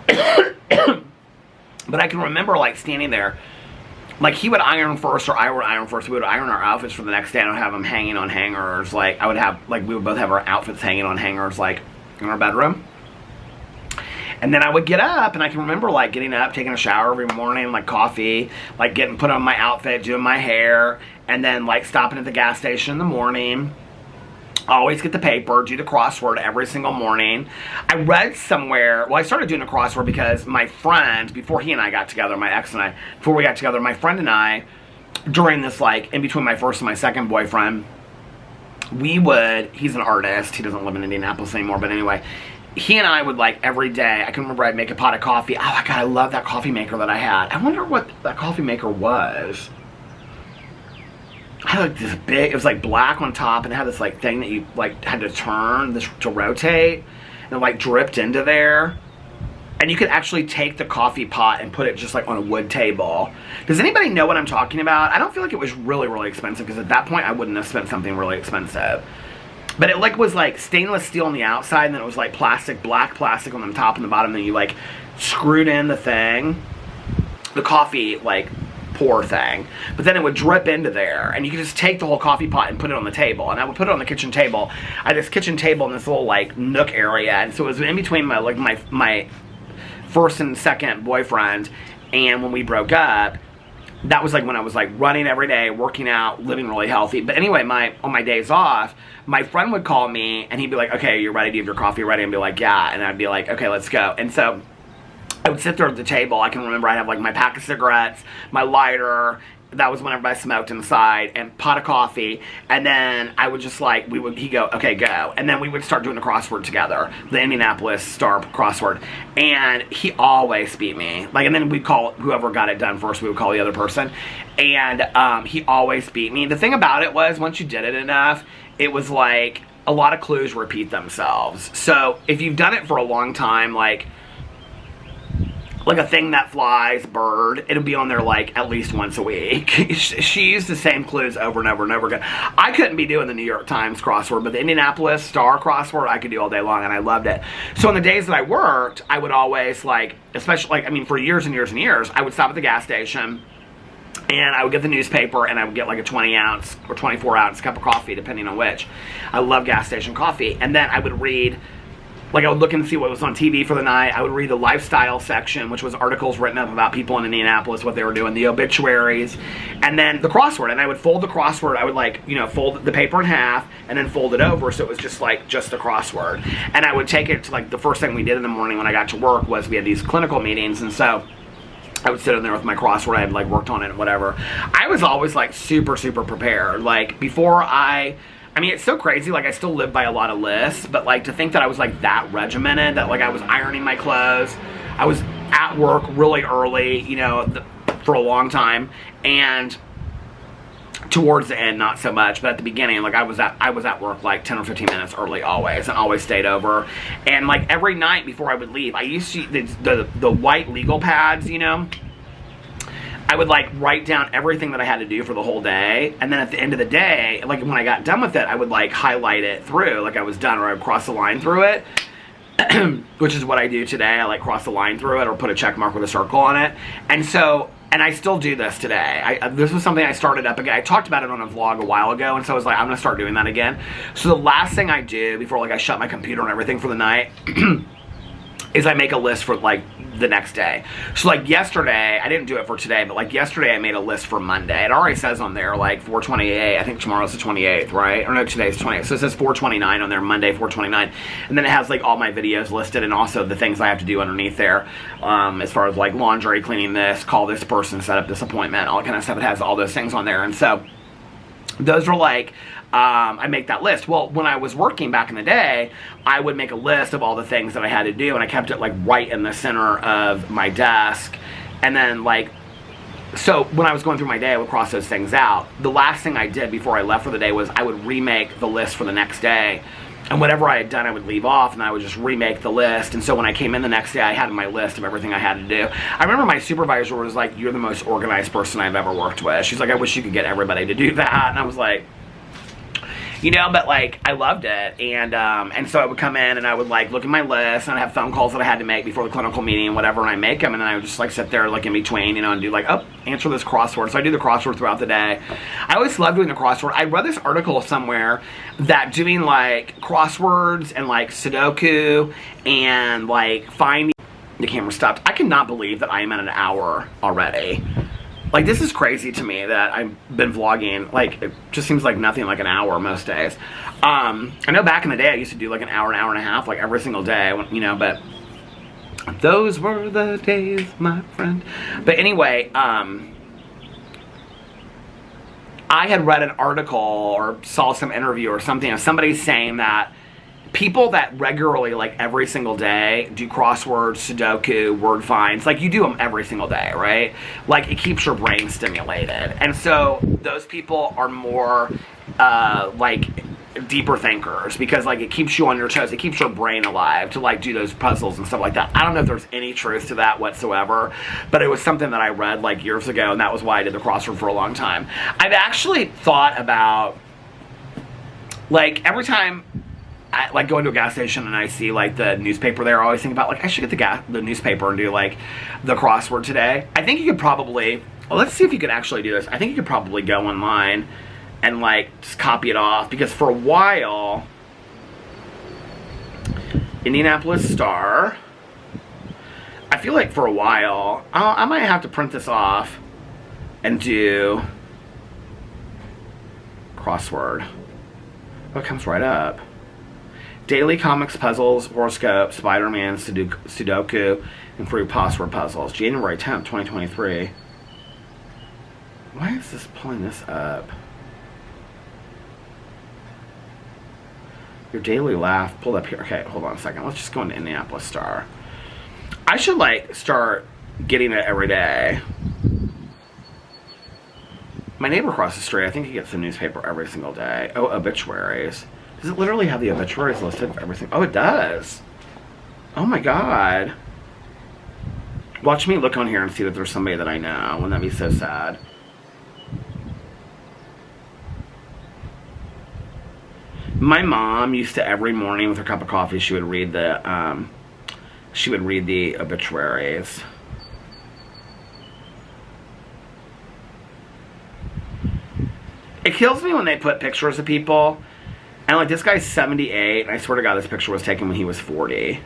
But I can remember like standing there, like he would iron first or I would iron first. We would iron our outfits for the next day and I would have them hanging on hangers. Like I would have, like we would both have our outfits hanging on hangers like in our bedroom. And then I would get up, and I can remember like getting up, taking a shower every morning, like coffee, like putting on my outfit, doing my hair, and then like stopping at the gas station in the morning. Always get the paper, do the crossword every single morning. I read somewhere, well, I started doing a crossword because my friend, before he and I got together, my ex and I, before we got together, my friend and I, during this like, in between my first and my second boyfriend, he's an artist, he doesn't live in Indianapolis anymore, but anyway, he and I would like every day, I can remember I'd make a pot of coffee. Oh my God, I love that coffee maker that I had. I wonder what that coffee maker was. I had like this big, it was like black on top and it had this like thing that you like had to turn this to rotate and it like dripped into there. And you could actually take the coffee pot and put it just like on a wood table. Does anybody know what I'm talking about? I don't feel like it was really, really expensive because at that point I wouldn't have spent something really expensive. But it like was like stainless steel on the outside and then it was like plastic, black plastic on the top and the bottom. And then you like screwed in the thing, the coffee like pour thing. But then it would drip into there and you could just take the whole coffee pot and put it on the table. And I would put it on the kitchen table. I had this kitchen table in this little like nook area. And so it was in between my like my first and second boyfriend. And when we broke up, that was like when I was like running every day, working out, living really healthy. But anyway, on my days off, my friend would call me and he'd be like, okay, you're ready? Do you have your coffee ready? And be like, yeah. And I'd be like, okay, let's go. And so I would sit there at the table. I can remember I'd have like my pack of cigarettes, my lighter. That was whenever I smoked inside, and pot of coffee. And then I would just like, he'd go, okay, go. And then we would start doing the crossword together, the Indianapolis Star crossword. And he always beat me. Like, and then we'd call whoever got it done first, we would call the other person. And he always beat me. The thing about it was, once you did it enough, it was like a lot of clues repeat themselves. So if you've done it for a long time, like a thing that flies, bird, it'll be on there like at least once a week. She used the same clues over and over and over again. I couldn't be doing the New York Times crossword, but the Indianapolis Star crossword I could do all day long and I loved it. So on the days that I worked, I would always like, especially like, I mean for years and years and years, I would stop at the gas station and I would get the newspaper and I would get like a 20 ounce or 24 ounce cup of coffee depending on which. I love gas station coffee. And then I would read, like I would look and see what was on TV for the night. I would read the lifestyle section, which was articles written up about people in Indianapolis, what they were doing, the obituaries, and then the crossword. And I would fold the crossword. I would like, you know, fold the paper in half and then fold it over so it was just like just a crossword. And I would take it to like the first thing we did in the morning when I got to work was we had these clinical meetings, and so I would sit in there with my crossword. I had like worked on it and whatever. I was always like super, super prepared. Like before I mean, it's so crazy, like, I still live by a lot of lists, but, like, to think that I was, like, that regimented, that, like, I was ironing my clothes, I was at work really early, you know, for a long time, and towards the end, not so much, but at the beginning, like, I was at work, like, 10 or 15 minutes early always, and always stayed over, and, like, every night before I would leave, I used to, the white legal pads, you know, I would like write down everything that I had to do for the whole day, and then at the end of the day, like when I got done with it, I would like highlight it through, like I was done, or I would cross the line through it, which is what I do today. I like cross the line through it or put a check mark with a circle on it. And so, and I still do this today. This was something I started up again. I talked about it on a vlog a while ago, and so I was like, I'm gonna start doing that again. So the last thing I do before like I shut my computer and everything for the night is I make a list for like the next day. So like yesterday, I didn't do it for today, but like yesterday I made a list for Monday. It already says on there like 4/28. I think tomorrow's the 28th, right? Or no, today's 28th. So it says 4/29 on there, Monday 4/29. And then it has like all my videos listed and also the things I have to do underneath there. As far as like laundry, cleaning this, call this person, set up this appointment, all that kind of stuff. It has all those things on there. And so those are like, I make that list. Well, when I was working back in the day, I would make a list of all the things that I had to do, and I kept it like right in the center of my desk. And then like, so when I was going through my day, I would cross those things out. The last thing I did before I left for the day was I would remake the list for the next day And whatever I had done, I would leave off, and I would just remake the list. And so when I came in the next day, I had my list of everything I had to do. I remember my supervisor was like, "You're the most organized person I've ever worked with." She's like, "I wish you could get everybody to do that." And I was like, you know, but like, I loved it. And so I would come in and I would like look at my list, and I'd have phone calls that I had to make before the clinical meeting and whatever, and I make them, and then I would just like sit there like in between, you know, and do like, oh, answer this crossword. So I do the crossword throughout the day. I always loved doing the crossword. I read this article somewhere that doing like crosswords and like Sudoku and like finding, the camera stopped. I cannot believe that I am at an hour already. Like, this is crazy to me that I've been vlogging. Like, it just seems like nothing, like an hour most days. I know back in the day I used to do like an hour and a half, like every single day, you know, but those were the days, my friend. But anyway, I had read an article or saw some interview or something of somebody saying that people that regularly, like every single day, do crosswords, Sudoku, word finds, like you do them every single day, right? Like it keeps your brain stimulated. And so those people are more like deeper thinkers, because like it keeps you on your toes, it keeps your brain alive to like do those puzzles and stuff like that. I don't know if there's any truth to that whatsoever, but it was something that I read like years ago, and that was why I did the crossword for a long time. I've actually thought about, like, every time I like go into a gas station and I see like the newspaper there, I always think about like I should get the newspaper and do like the crossword today. I think you could probably, well, let's see if you could actually do this. I think you could probably go online and like just copy it off, because for a while, Indianapolis Star, I feel like for a while, I might have to print this off and do crossword. Oh, it comes right up. Daily comics, puzzles, horoscope, Spider-Man, Sudoku, and free password puzzles. January 10th, 2023. Why is this pulling this up? Your daily laugh pulled up here. Okay, hold on a second. Let's just go into Indianapolis Star. I should like start getting it every day. My neighbor across the street, I think he gets the newspaper every single day. Oh, obituaries. Does it literally have the obituaries listed for everything? Oh, it does. Oh my god. Watch me look on here and see that there's somebody that I know. Wouldn't that be so sad? My mom used to, every morning with her cup of coffee, she would read the obituaries. It kills me when they put pictures of people, and like this guy's 78, and I swear to God this picture was taken when he was 40.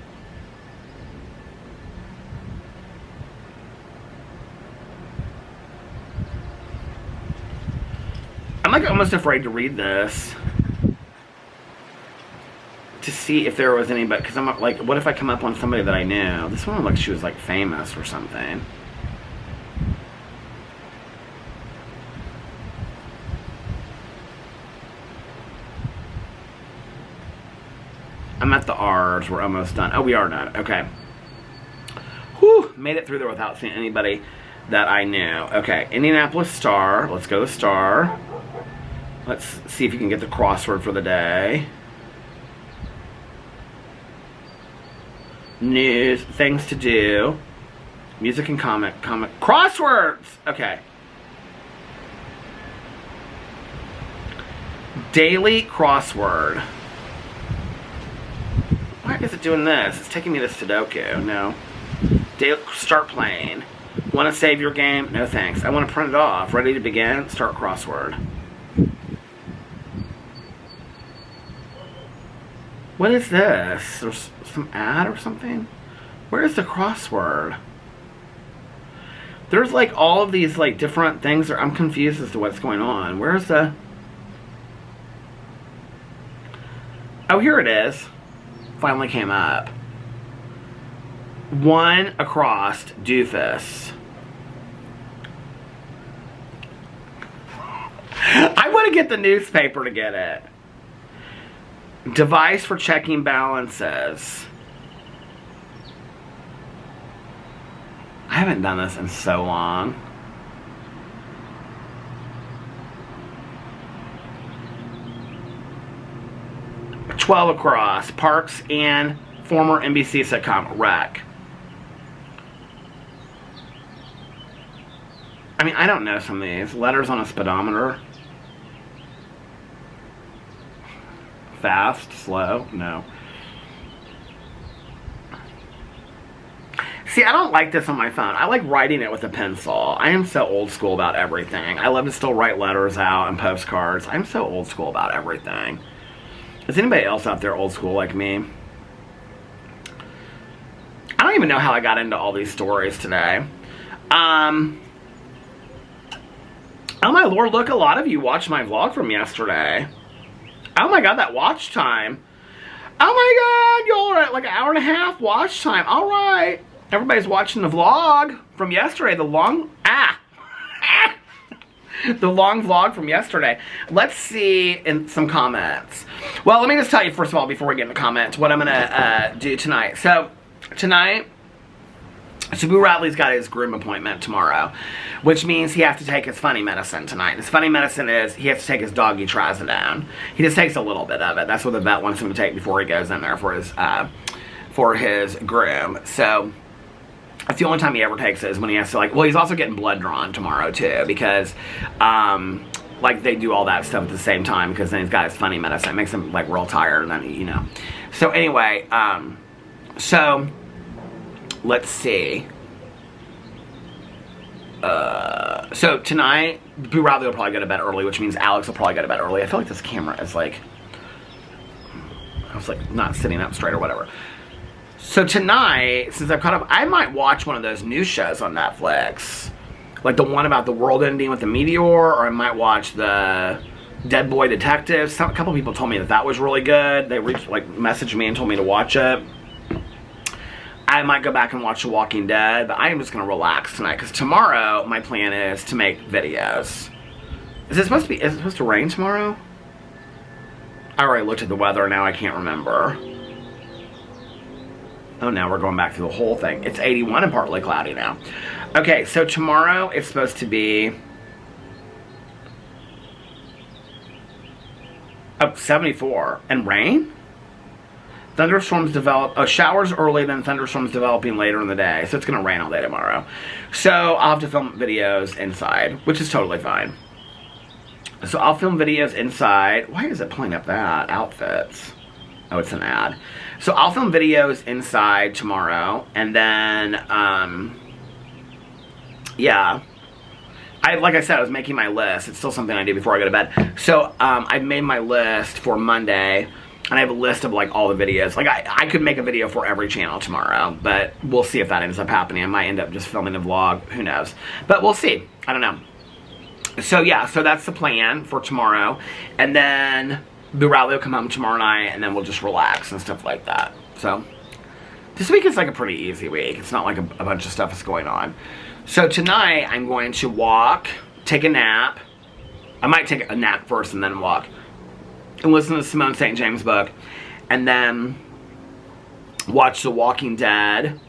I'm like almost afraid to read this to see if there was anybody, because I'm like, what if I come up on somebody that I knew? This one looked like she was like famous or something. I'm at the R's. We're almost done. Oh, we are done. Okay. Whew. Made it through there without seeing anybody that I knew. Okay. Indianapolis Star. Let's go to Star. Let's see if you can get the crossword for the day. News. Things to do. Music and comic. Crosswords! Okay. Daily crossword. Why is it doing this? It's taking me to Sudoku. No. Start playing. Want to save your game? No thanks. I want to print it off. Ready to begin? Start crossword. What is this? There's some ad or something? Where is the crossword? There's like all of these like different things. I'm confused as to what's going on. Where's the... Oh, here it is. Finally came up. One across doofus. I want to get the newspaper to get it. Device for checking balances. I haven't done this in so long. 12 across. Parks and former NBC sitcom Wreck. I mean, I don't know some of these. Letters on a speedometer. Fast, slow, no. See, I don't like this on my phone. I like writing it with a pencil. I am so old school about everything. I love to still write letters out and postcards. I'm so old school about everything. Is anybody else out there old school like me? I don't even know how I got into all these stories today. Oh my lord, look, a lot of you watched my vlog from yesterday. Oh my god, that watch time. Oh my god, y'all are at like an hour and a half watch time. Alright. Everybody's watching the vlog from yesterday. The long vlog from yesterday. Let's see in some comments. Well, let me just tell you, first of all, before we get into comments, what I'm going to do tonight. So, tonight, Boo Radley's got his groom appointment tomorrow, which means he has to take his funny medicine tonight. His funny medicine is he has to take his doggy trazodone. He just takes a little bit of it. That's what the vet wants him to take before he goes in there for his groom. So that's the only time he ever takes it is when he has to, like, well, he's also getting blood drawn tomorrow too, because like they do all that stuff at the same time, because then he's got his funny medicine. It makes him like real tired, and then, you know. So anyway, so let's see. So tonight, Boo Radley will probably go to bed early, which means Alex will probably go to bed early. I feel like this camera is like, I was like not sitting up straight or whatever. So tonight, since I've caught up, I might watch one of those new shows on Netflix. Like the one about the world ending with the meteor, or I might watch the Dead Boy Detectives. A couple people told me that was really good. They messaged me and told me to watch it. I might go back and watch The Walking Dead, but I am just going to relax tonight, because tomorrow my plan is to make videos. Is it supposed to rain tomorrow? I already looked at the weather, now I can't remember. Oh, now we're going back through the whole thing. It's 81 and partly cloudy now. Okay, so tomorrow it's supposed to be 74 and rain? Thunderstorms develop, showers early, then thunderstorms developing later in the day. So it's going to rain all day tomorrow. So I'll have to film videos inside, which is totally fine. So I'll film videos inside. Why is it pulling up that? Outfits. Oh, it's an ad. So I'll film videos inside tomorrow. And then, yeah. Like I said, I was making my list. It's still something I do before I go to bed. So I've made my list for Monday. And I have a list of like all the videos. Like I could make a video for every channel tomorrow, but we'll see if that ends up happening. I might end up just filming a vlog. Who knows? But we'll see. I don't know. So yeah, so that's the plan for tomorrow. And then Boo Radley will come home tomorrow night, and then we'll just relax and stuff like that. So this week is like a pretty easy week. It's not like a bunch of stuff is going on. So tonight I'm going to walk, take a nap. I might take a nap first and then walk. And listen to Simone St. James' book, and then watch The Walking Dead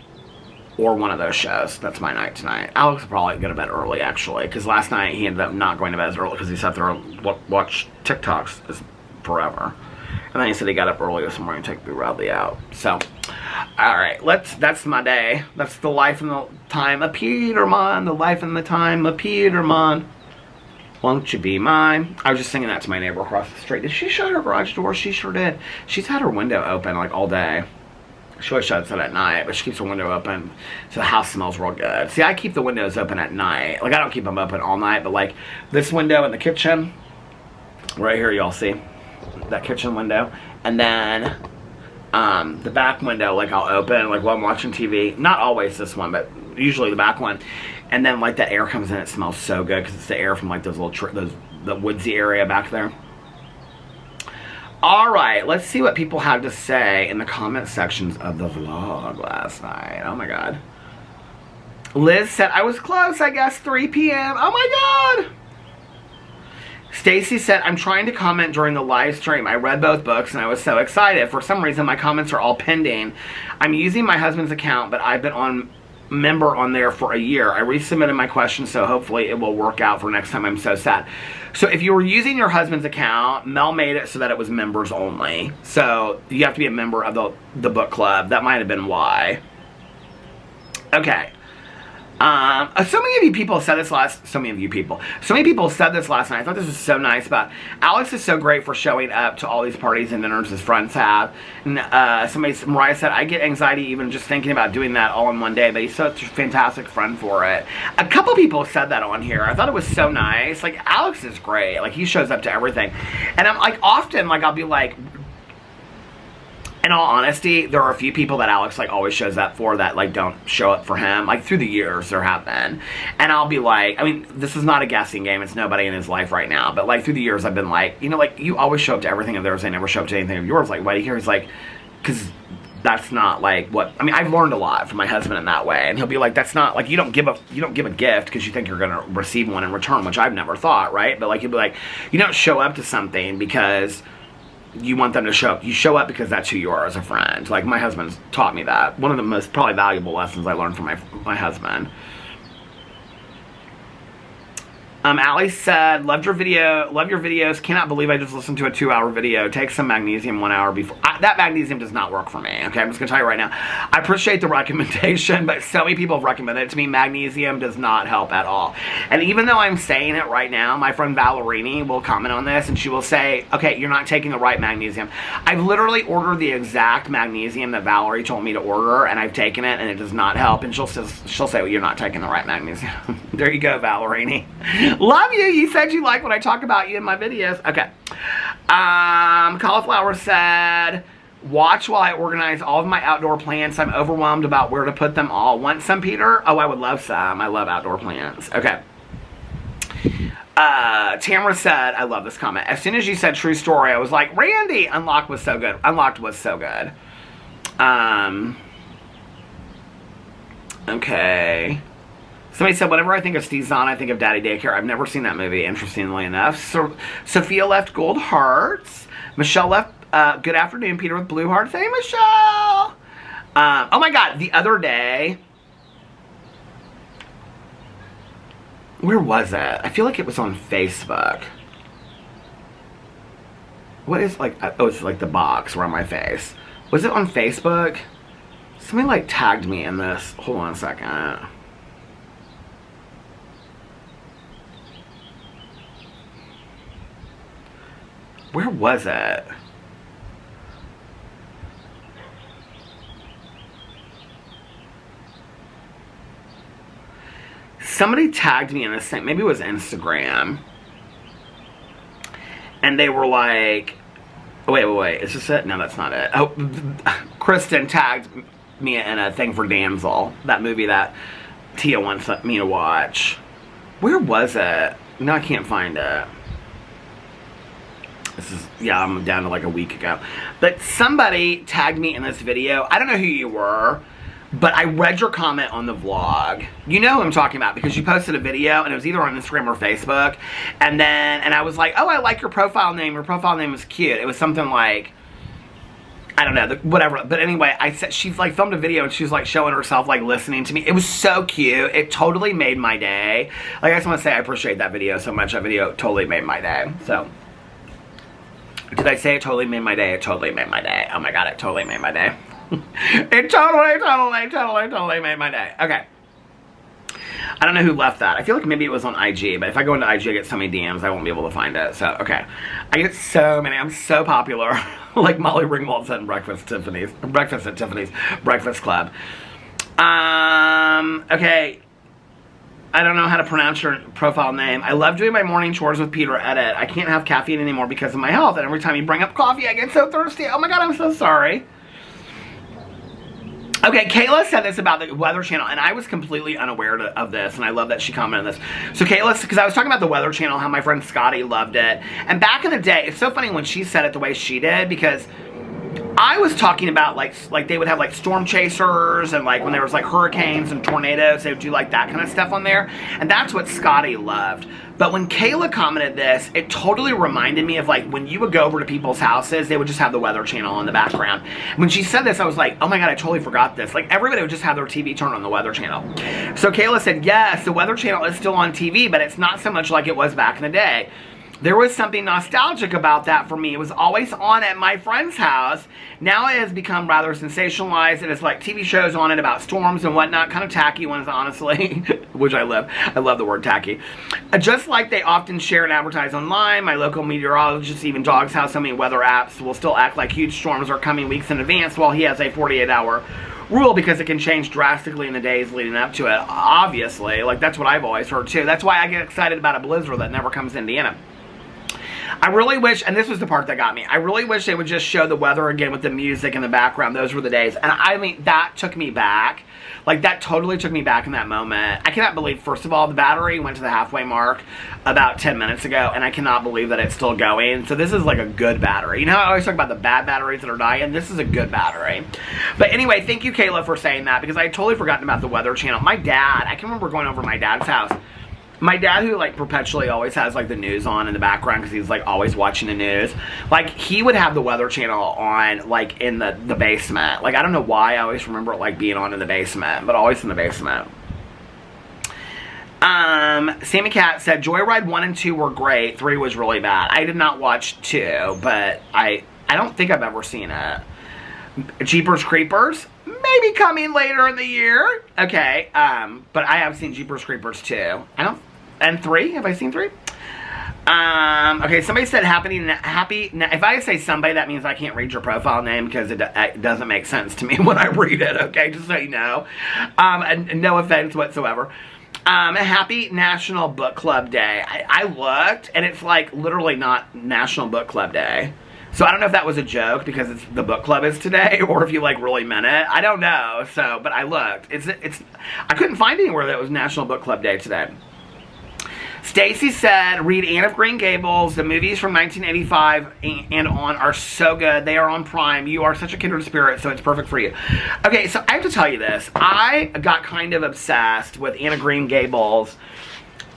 or one of those shows. That's my night tonight. Alex will probably go to bed early, actually, because last night he ended up not going to bed as early because he sat there and watched TikToks forever. And then he said he got up early this morning to take Boo Radley out. So, alright, that's my day. That's the life and the time of Peter Monn. The life and the time of Peter Monn. Won't you be mine? I was just singing that to my neighbor across the street. Did she shut her garage door? She sure did. She's had her window open like all day. She always shuts it at night, but she keeps her window open so the house smells real good. See, I keep the windows open at night. Like, I don't keep them open all night, but like this window in the kitchen, right here, y'all see that kitchen window. And then the back window, like I'll open like while I'm watching TV. Not always this one, but usually the back one. And then like that air comes in, it smells so good because it's the air from like those little the woodsy area back there. All right, let's see what people had to say in the comment sections of the vlog last night. Oh my god. Liz said I was close, I guess 3 p.m. Oh my god. Stacy said, I'm trying to comment during the live stream. I read both books and I was so excited. For some reason, my comments are all pending. I'm using my husband's account, but I've been on member on there for a year. I resubmitted my question, so hopefully it will work out for next time. I'm so sad. So if you were using your husband's account, Mel made it so that it was members only. So you have to be a member of the book club. That might have been why. Okay. So many people said this last night. I thought this was so nice, but Alex is so great for showing up to all these parties and dinners his friends have. And Mariah said, I get anxiety even just thinking about doing that all in one day, but he's such a fantastic friend for it. A couple people said that on here. I thought it was so nice. Like, Alex is great. Like, he shows up to everything. And I'm like, often, like, I'll be like, in all honesty, there are a few people that Alex, like, always shows up for that, like, don't show up for him. Like, through the years, there have been. And I'll be like, I mean, this is not a guessing game. It's nobody in his life right now. But, like, through the years, I've been like, you know, like, you always show up to everything of theirs. They never show up to anything of yours. Like, why do you hear? He's like, because that's not, like, what... I mean, I've learned a lot from my husband in that way. And he'll be like, that's not... Like, you don't give a gift because you think you're going to receive one in return, which I've never thought, right? But, like, he'll be like, you don't show up to something because... you want them to show up. You show up because that's who you are as a friend. Like, my husband's taught me that. One of the most probably valuable lessons I learned from my husband. Allie said, loved your videos. Cannot believe I just listened to a 2-hour video. Take some magnesium 1 hour before. That magnesium does not work for me. Okay, I'm just going to tell you right now. I appreciate the recommendation, but so many people have recommended it to me. Magnesium does not help at all. And even though I'm saying it right now, my friend Valerini will comment on this, and she will say, okay, you're not taking the right magnesium. I've literally ordered the exact magnesium that Valerie told me to order, and I've taken it, and it does not help. And she'll say, well, you're not taking the right magnesium. There you go, Valerini. Love you. You said you like when I talk about you in my videos. Okay. Cauliflower said, watch while I organize all of my outdoor plants. I'm overwhelmed about where to put them all. Want some, Peter? Oh, I would love some. I love outdoor plants. Okay. Tamara said, I love this comment. As soon as you said true story, I was like, Randy! Unlocked was so good. Unlocked was so good. Okay. Somebody said, whenever I think of Steve Zahn, I think of Daddy Daycare. I've never seen that movie, interestingly enough. So, Sophia left gold hearts. Michelle left good afternoon, Peter, with blue hearts. Hey, Michelle! Oh my God, the other day... Where was it? I feel like it was on Facebook. What is, like... Oh, it's like the box around my face. Was it on Facebook? Somebody, like, tagged me in this. Hold on a second. Where was it? Somebody tagged me in this thing. Maybe it was Instagram. And they were like... Oh, wait. Is this it? No, that's not it. Oh, Kristen tagged me in a thing for Damsel. That movie that Tia wants me to watch. Where was it? No, I can't find it. This is, yeah, I'm down to like a week ago. But somebody tagged me in this video. I don't know who you were, but I read your comment on the vlog. You know who I'm talking about because you posted a video and it was either on Instagram or Facebook. And I was like, oh, I like your profile name. Your profile name was cute. It was something like, I don't know, whatever. But anyway, I said, she's like filmed a video and she's like showing herself like listening to me. It was so cute. It totally made my day. Like, I just want to say I appreciate that video so much. That video totally made my day. So... Did I say it totally made my day? It totally made my day. Oh my God, it totally made my day. It totally made my day. Okay. I don't know who left that. I feel like maybe it was on IG, but if I go into IG, I get so many DMs, I won't be able to find it. So, okay. I get so many. I'm so popular. Like Molly Ringwald said in Breakfast at Tiffany's Breakfast Club. Okay. I don't know how to pronounce your profile name. I love doing my morning chores with Peter. Edit. I can't have caffeine anymore because of my health. And every time you bring up coffee, I get so thirsty. Oh my God, I'm so sorry. Okay, Kayla said this about the Weather Channel, and I was completely unaware of this, and I love that she commented on this. So Kayla, because I was talking about the Weather Channel, how my friend Scotty loved it. And back in the day, it's so funny when she said it the way she did, because I was talking about like they would have like storm chasers, and like when there was like hurricanes and tornadoes, they would do like that kind of stuff on there. And that's what Scotty loved. But when Kayla commented this, it totally reminded me of like when you would go over to people's houses, they would just have the Weather Channel in the background. When she said this, I was like, oh my God, I totally forgot this. Like everybody would just have their TV turned on the Weather Channel. So Kayla said, yes, the Weather Channel is still on TV, but it's not so much like it was back in the day. There was something nostalgic about that for me. It was always on at my friend's house. Now it has become rather sensationalized. It is like TV shows on it about storms and whatnot. Kind of tacky ones, honestly, which I love. I love the word tacky. Just like they often share and advertise online, my local meteorologist even dogs how so many weather apps will still act like huge storms are coming weeks in advance while he has a 48-hour rule because it can change drastically in the days leading up to it. Obviously, like that's what I've always heard too. That's why I get excited about a blizzard that never comes to Indiana. I really wish, and this was the part that got me, I really wish they would just show the weather again with the music in the background. Those were the days. And I mean, that took me back. Like, that totally took me back in that moment. I cannot believe, first of all, the battery went to the halfway mark about 10 minutes ago, and I cannot believe that it's still going. So this is like a good battery. You know how I always talk about the bad batteries that are dying? This is a good battery. But anyway, thank you, Kayla, for saying that, because I had totally forgotten about the Weather Channel. My dad, I can remember going over to my dad's house. My dad, who like perpetually always has like the news on in the background because he's like always watching the news, like he would have the Weather Channel on like in the basement. Like I don't know why I always remember it like being on in the basement, but always in the basement. Sammy Cat said Joyride 1 and 2 were great. 3 was really bad. I did not watch 2, but I don't think I've ever seen it. Jeepers Creepers, maybe coming later in the year. Okay, but I have seen Jeepers Creepers 2. And 3? Have I seen 3? Okay, somebody said happy. If I say somebody, that means I can't read your profile name because it doesn't make sense to me when I read it, okay? Just so you know. And no offense whatsoever. Happy National Book Club Day. I looked, and it's like literally not National Book Club Day. So I don't know if that was a joke because the book club is today, or if you like really meant it. I don't know. So, but I looked. I couldn't find anywhere that it was National Book Club Day today. Stacy said, read Anne of Green Gables. The movies from 1985 and on are so good. They are on Prime. You are such a kindred spirit, so it's perfect for you. Okay, so I have to tell you this. I got kind of obsessed with Anne of Green Gables.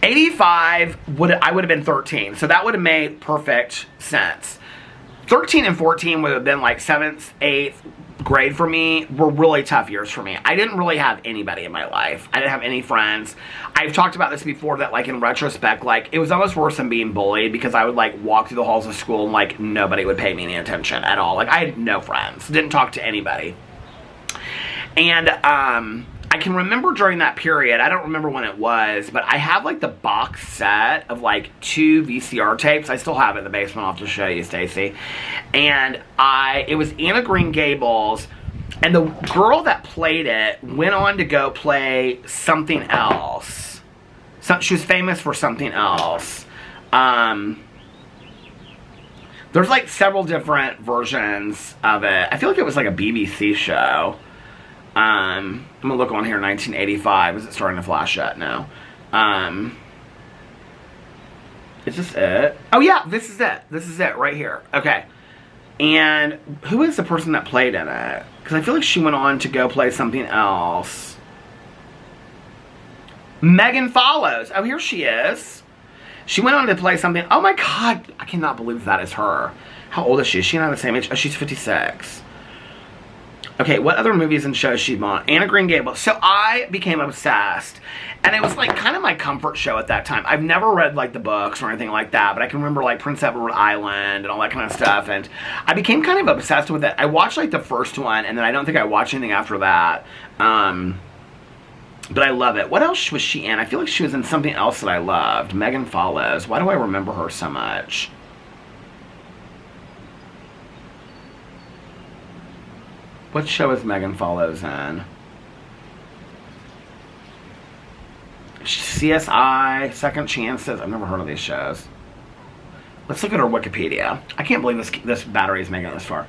85, I would have been 13, so that would have made perfect sense. 13 and 14 would have been like 7th, 8th grade for me, were really tough years for me. I didn't really have anybody in my life. I didn't have any friends. I've talked about this before, that like in retrospect, like it was almost worse than being bullied because I would like walk through the halls of school and like nobody would pay me any attention at all. Like I had no friends, didn't talk to anybody. And I can remember during that period, I don't remember when it was, but I have like the box set of like 2 VCR tapes. I still have it in the basement. I'll have to show you, Stacy. And it was Anne of Green Gables, and the girl that played it went on to go play something else. So she was famous for something else. There's like several different versions of it. I feel like it was like a BBC show. I'm gonna look on here, 1985. Is it starting to flash yet? No. Is this it? Oh yeah, this is it. This is it right here. Okay. And who is the person that played in it? Because I feel like she went on to go play something else. Megan Follows. Oh, here she is. She went on to play something. Oh my God, I cannot believe that is her. How old is she? Is she not the same age? Oh, she's 56. Okay, what other movies and shows she on? Anne of Green Gables. So I became obsessed. And it was like kind of my comfort show at that time. I've never read like the books or anything like that, but I can remember like Prince Edward Island and all that kind of stuff. And I became kind of obsessed with it. I watched like the first one, and then I don't think I watched anything after that. But I love it. What else was she in? I feel like she was in something else that I loved. Megan Follows. Why do I remember her so much? What show is Megan Follows in? CSI, Second Chances. I've never heard of these shows. Let's look at her Wikipedia. I can't believe this battery is making it this far.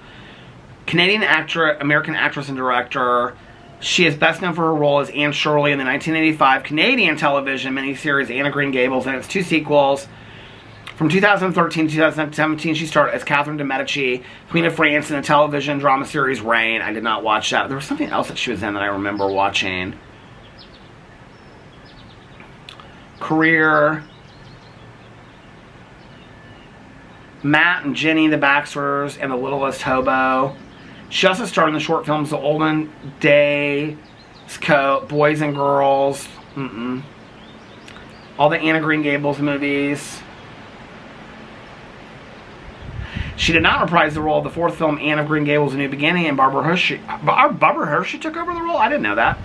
Canadian actor, American actress and director. She is best known for her role as Anne Shirley in the 1985 Canadian television miniseries Anne of Green Gables and its 2 sequels. From 2013 to 2017, she starred as Catherine de' Medici, Queen of France, in the television drama series Reign. I did not watch that. There was something else that she was in that I remember watching. Career. Matt and Jenny the Baxters and The Littlest Hobo. She also starred in the short films The Olden Days, Boys and Girls. All the Anna Green Gables movies. She did not reprise the role of the fourth film, Anne of Green Gables: A New Beginning, and Barbara Hershey took over the role? I didn't know that.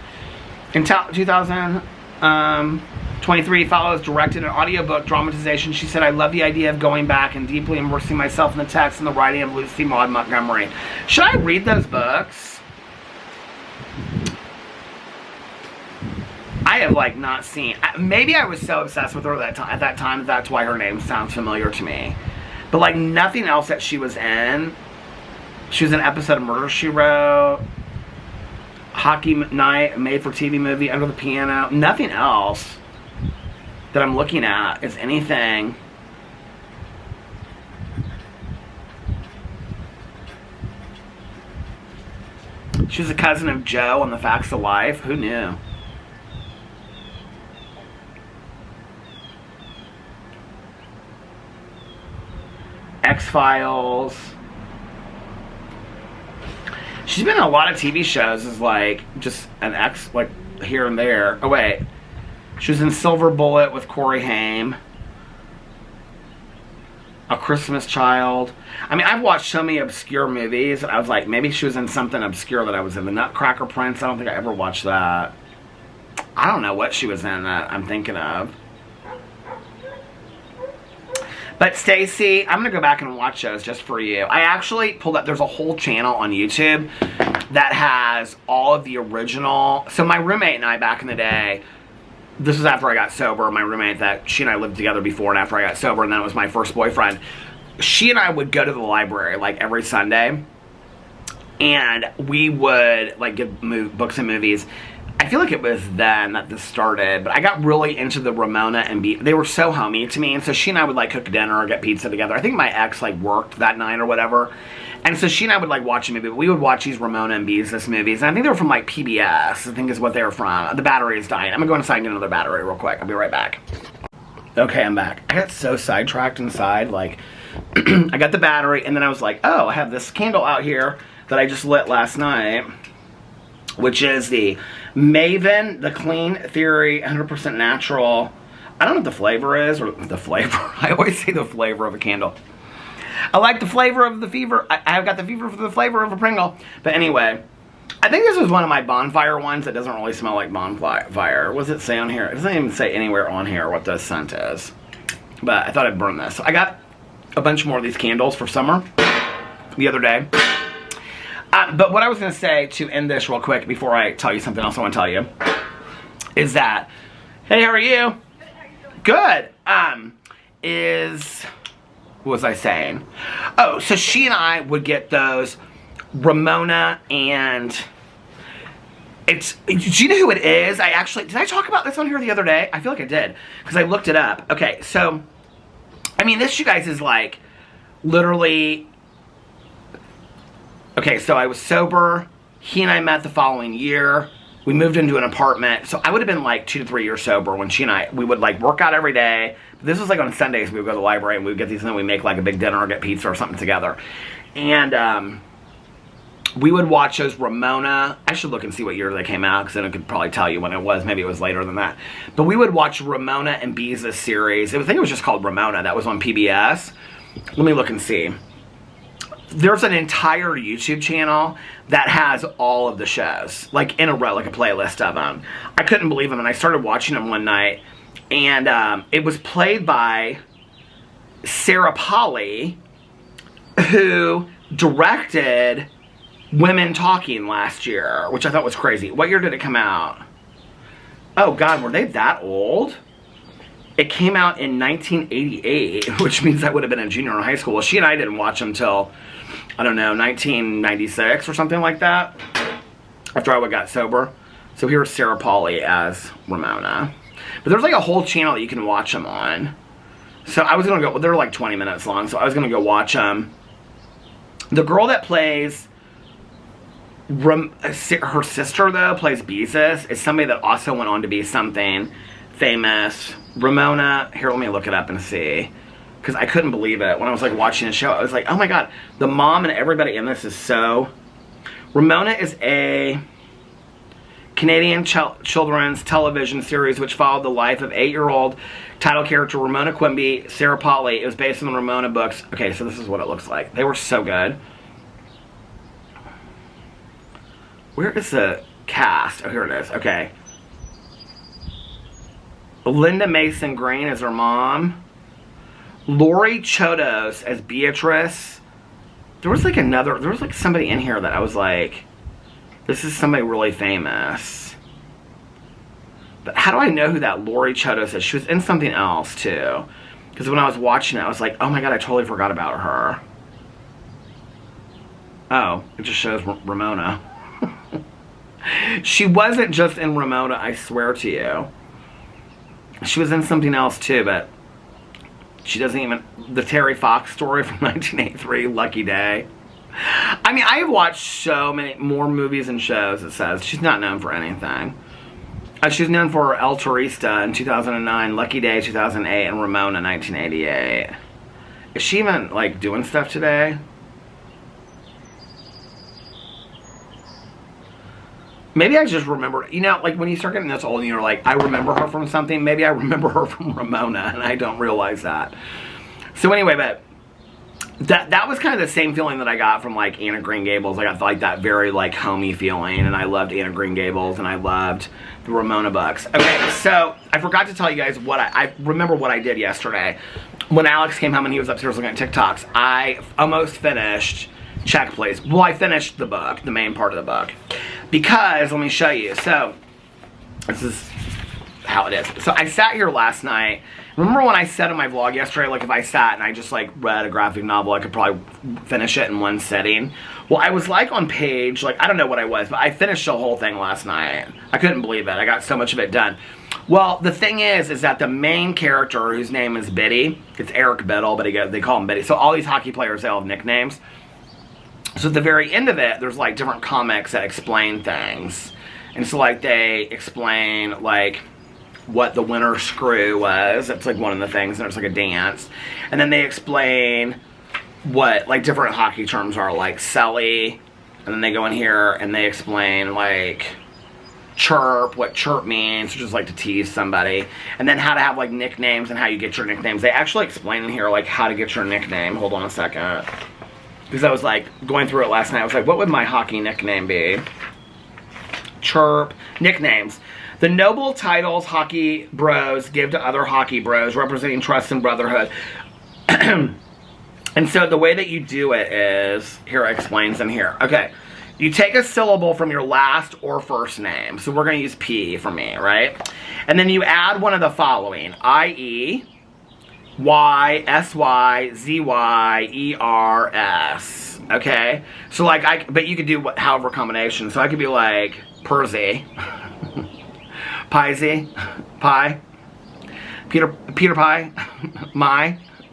In 2023, follows directed an audiobook dramatization. She said, I love the idea of going back and deeply immersing myself in the text and the writing of Lucy Maud Montgomery. Should I read those books? I have, like, not seen... Maybe I was so obsessed with her at that time that's why her name sounds familiar to me. But, like, nothing else that she was in. She was in an episode of Murder, She Wrote. Hockey Night, a made-for-TV movie, Under the Piano. Nothing else that I'm looking at is anything. She was a cousin of Joe on The Facts of Life. Who knew? X-Files. She's been in a lot of TV shows as, like, just an X, like, here and there. Oh, wait. She was in Silver Bullet with Corey Haim. A Christmas Child. I mean, I've watched so many obscure movies, and I was like, maybe she was in something obscure that I was in. The Nutcracker Prince, I don't think I ever watched that. I don't know what she was in that I'm thinking of. But Stacy, I'm going to go back and watch those just for you. I actually pulled up, there's a whole channel on YouTube that has all of the original. So my roommate and I back in the day, this was after I got sober, my roommate that she and I lived together before and after I got sober, and then it was my first boyfriend. She and I would go to the library like every Sunday, and we would like get books and movies. I feel like it was then that this started, but I got really into the Ramona and they were so homey to me, and so she and I would like cook dinner or get pizza together. I think my ex like worked that night or whatever, and so she and I would like watch a movie, but we would watch these Ramona and Beezus movies, and I think they were from like PBS, I think is what they were from. The battery is dying. I'm gonna go inside and get another battery real quick. I'll be right back. Okay, I'm back. I got so sidetracked inside, like, I got the battery, and then I was like, oh, I have this candle out here that I just lit last night, which is the Maven, the Clean Theory, 100% natural. I don't know what the flavor is, or the flavor. I always say the flavor of a candle. I like the flavor of the fever. I've got the fever for the flavor of a Pringle. But anyway, I think this was one of my bonfire ones that doesn't really smell like bonfire. What does it say on here? It doesn't even say anywhere on here what the scent is. But I thought I'd burn this. I got a bunch more of these candles for summer the other day. But what I was going to say to end this real quick before I tell you something else I want to tell you is that, hey, how are you? Good. What was I saying? Oh, so she and I would get those Ramona and do you know who it is? Did I talk about this on here the other day? I feel like I did, because I looked it up. Okay, so, I mean, this, you guys, is like, literally, okay, so I was sober, he and I met the following year, we moved into an apartment, so I would have been like 2 to 3 years sober when she and I, we would like work out every day. This was like on Sundays, we would go to the library and we would get these, and then we'd make like a big dinner or get pizza or something together. And, we would watch those Ramona. I should look and see what year they came out, because then I could probably tell you when it was. Maybe it was later than that. But we would watch Ramona and Beezus series. I think it was just called Ramona. That was on PBS. Let me look and see. There's an entire YouTube channel that has all of the shows, like in a row, like a playlist of them. I couldn't believe them, and I started watching them one night, and it was played by Sarah Polley, who directed Women Talking last year, which I thought was crazy. What year did it come out? Oh God, were they that old? It came out in 1988, which means I would have been a junior in high school. Well, she and I didn't watch them till, I don't know, 1996 or something like that, after I got sober. So here's Sarah Polley as Ramona. But there's like a whole channel that you can watch them on. So I was going to go, they're like 20 minutes long, so I was going to go watch them. The girl that plays, her sister though, plays Beezus, is somebody that also went on to be something famous. Ramona, here, let me look it up and see. Because I couldn't believe it. When I was like watching the show, I was like, oh my god, the mom and everybody in this is so... Ramona is a Canadian children's television series which followed the life of 8-year-old title character Ramona Quimby, Sarah Polley. It was based on the Ramona books. Okay, so this is what it looks like. They were so good. Where is the cast? Oh, here it is. Okay. Linda Mason Green as her mom. Lori Chodos as Beatrice. There was like somebody in here that I was like, this is somebody really famous. But how do I know who that Lori Chodos is? She was in something else too. Because when I was watching it, I was like, oh my god, I totally forgot about her. Oh, it just shows Ramona. She wasn't just in Ramona, I swear to you. She was in something else too, but she doesn't even... The Terry Fox story from 1983, Lucky Day. I mean, I have watched so many more movies and shows, it says. She's not known for anything. She's known for El Turista in 2009, Lucky Day 2008, and Ramona 1988. Is she even, like, doing stuff today? Maybe I just remember, you know, like when you start getting this old and you're like, I remember her from something. Maybe I remember her from Ramona and I don't realize that. So anyway, but that was kind of the same feeling that I got from like Anne of Green Gables. I got like that very like homey feeling, and I loved Anne of Green Gables and I loved the Ramona books. Okay, so I forgot to tell you guys what I remember what I did yesterday. When Alex came home and he was upstairs looking at TikToks, I almost finished Check Please. Well, I finished the book, the main part of the book. Because, let me show you. So, this is how it is. So, I sat here last night. Remember when I said in my vlog yesterday, like, if I sat and I just, like, read a graphic novel, I could probably finish it in one sitting? Well, I was, like, on page, like, I don't know what I was, but I finished the whole thing last night. I couldn't believe it. I got so much of it done. Well, the thing is that the main character, whose name is Biddy, it's Eric Biddle, but they call him Biddy. So, all these hockey players, they all have nicknames. So at the very end of it, there's like different comics that explain things. And so like they explain like what the winter screw was. That's like one of the things, and it's like a dance. And then they explain what like different hockey terms are, like celly. And then they go in here and they explain like chirp, what chirp means, which is like to tease somebody. And then how to have like nicknames and how you get your nicknames. They actually explain in here like how to get your nickname. Hold on a second. Because I was like, going through it last night, I was like, what would my hockey nickname be? Chirp. Nicknames. The noble titles hockey bros give to other hockey bros, representing trust and brotherhood. And so the way that you do it is, here it explains in here. Okay. You take a syllable from your last or first name. So we're going to use P for me, right? And then you add one of the following, i.e., Y, S-Y, Z-Y, E-R-S, okay? So, like, but you could do however combination. So I could be like, Persy, Piesy, Pie, Peter Pie,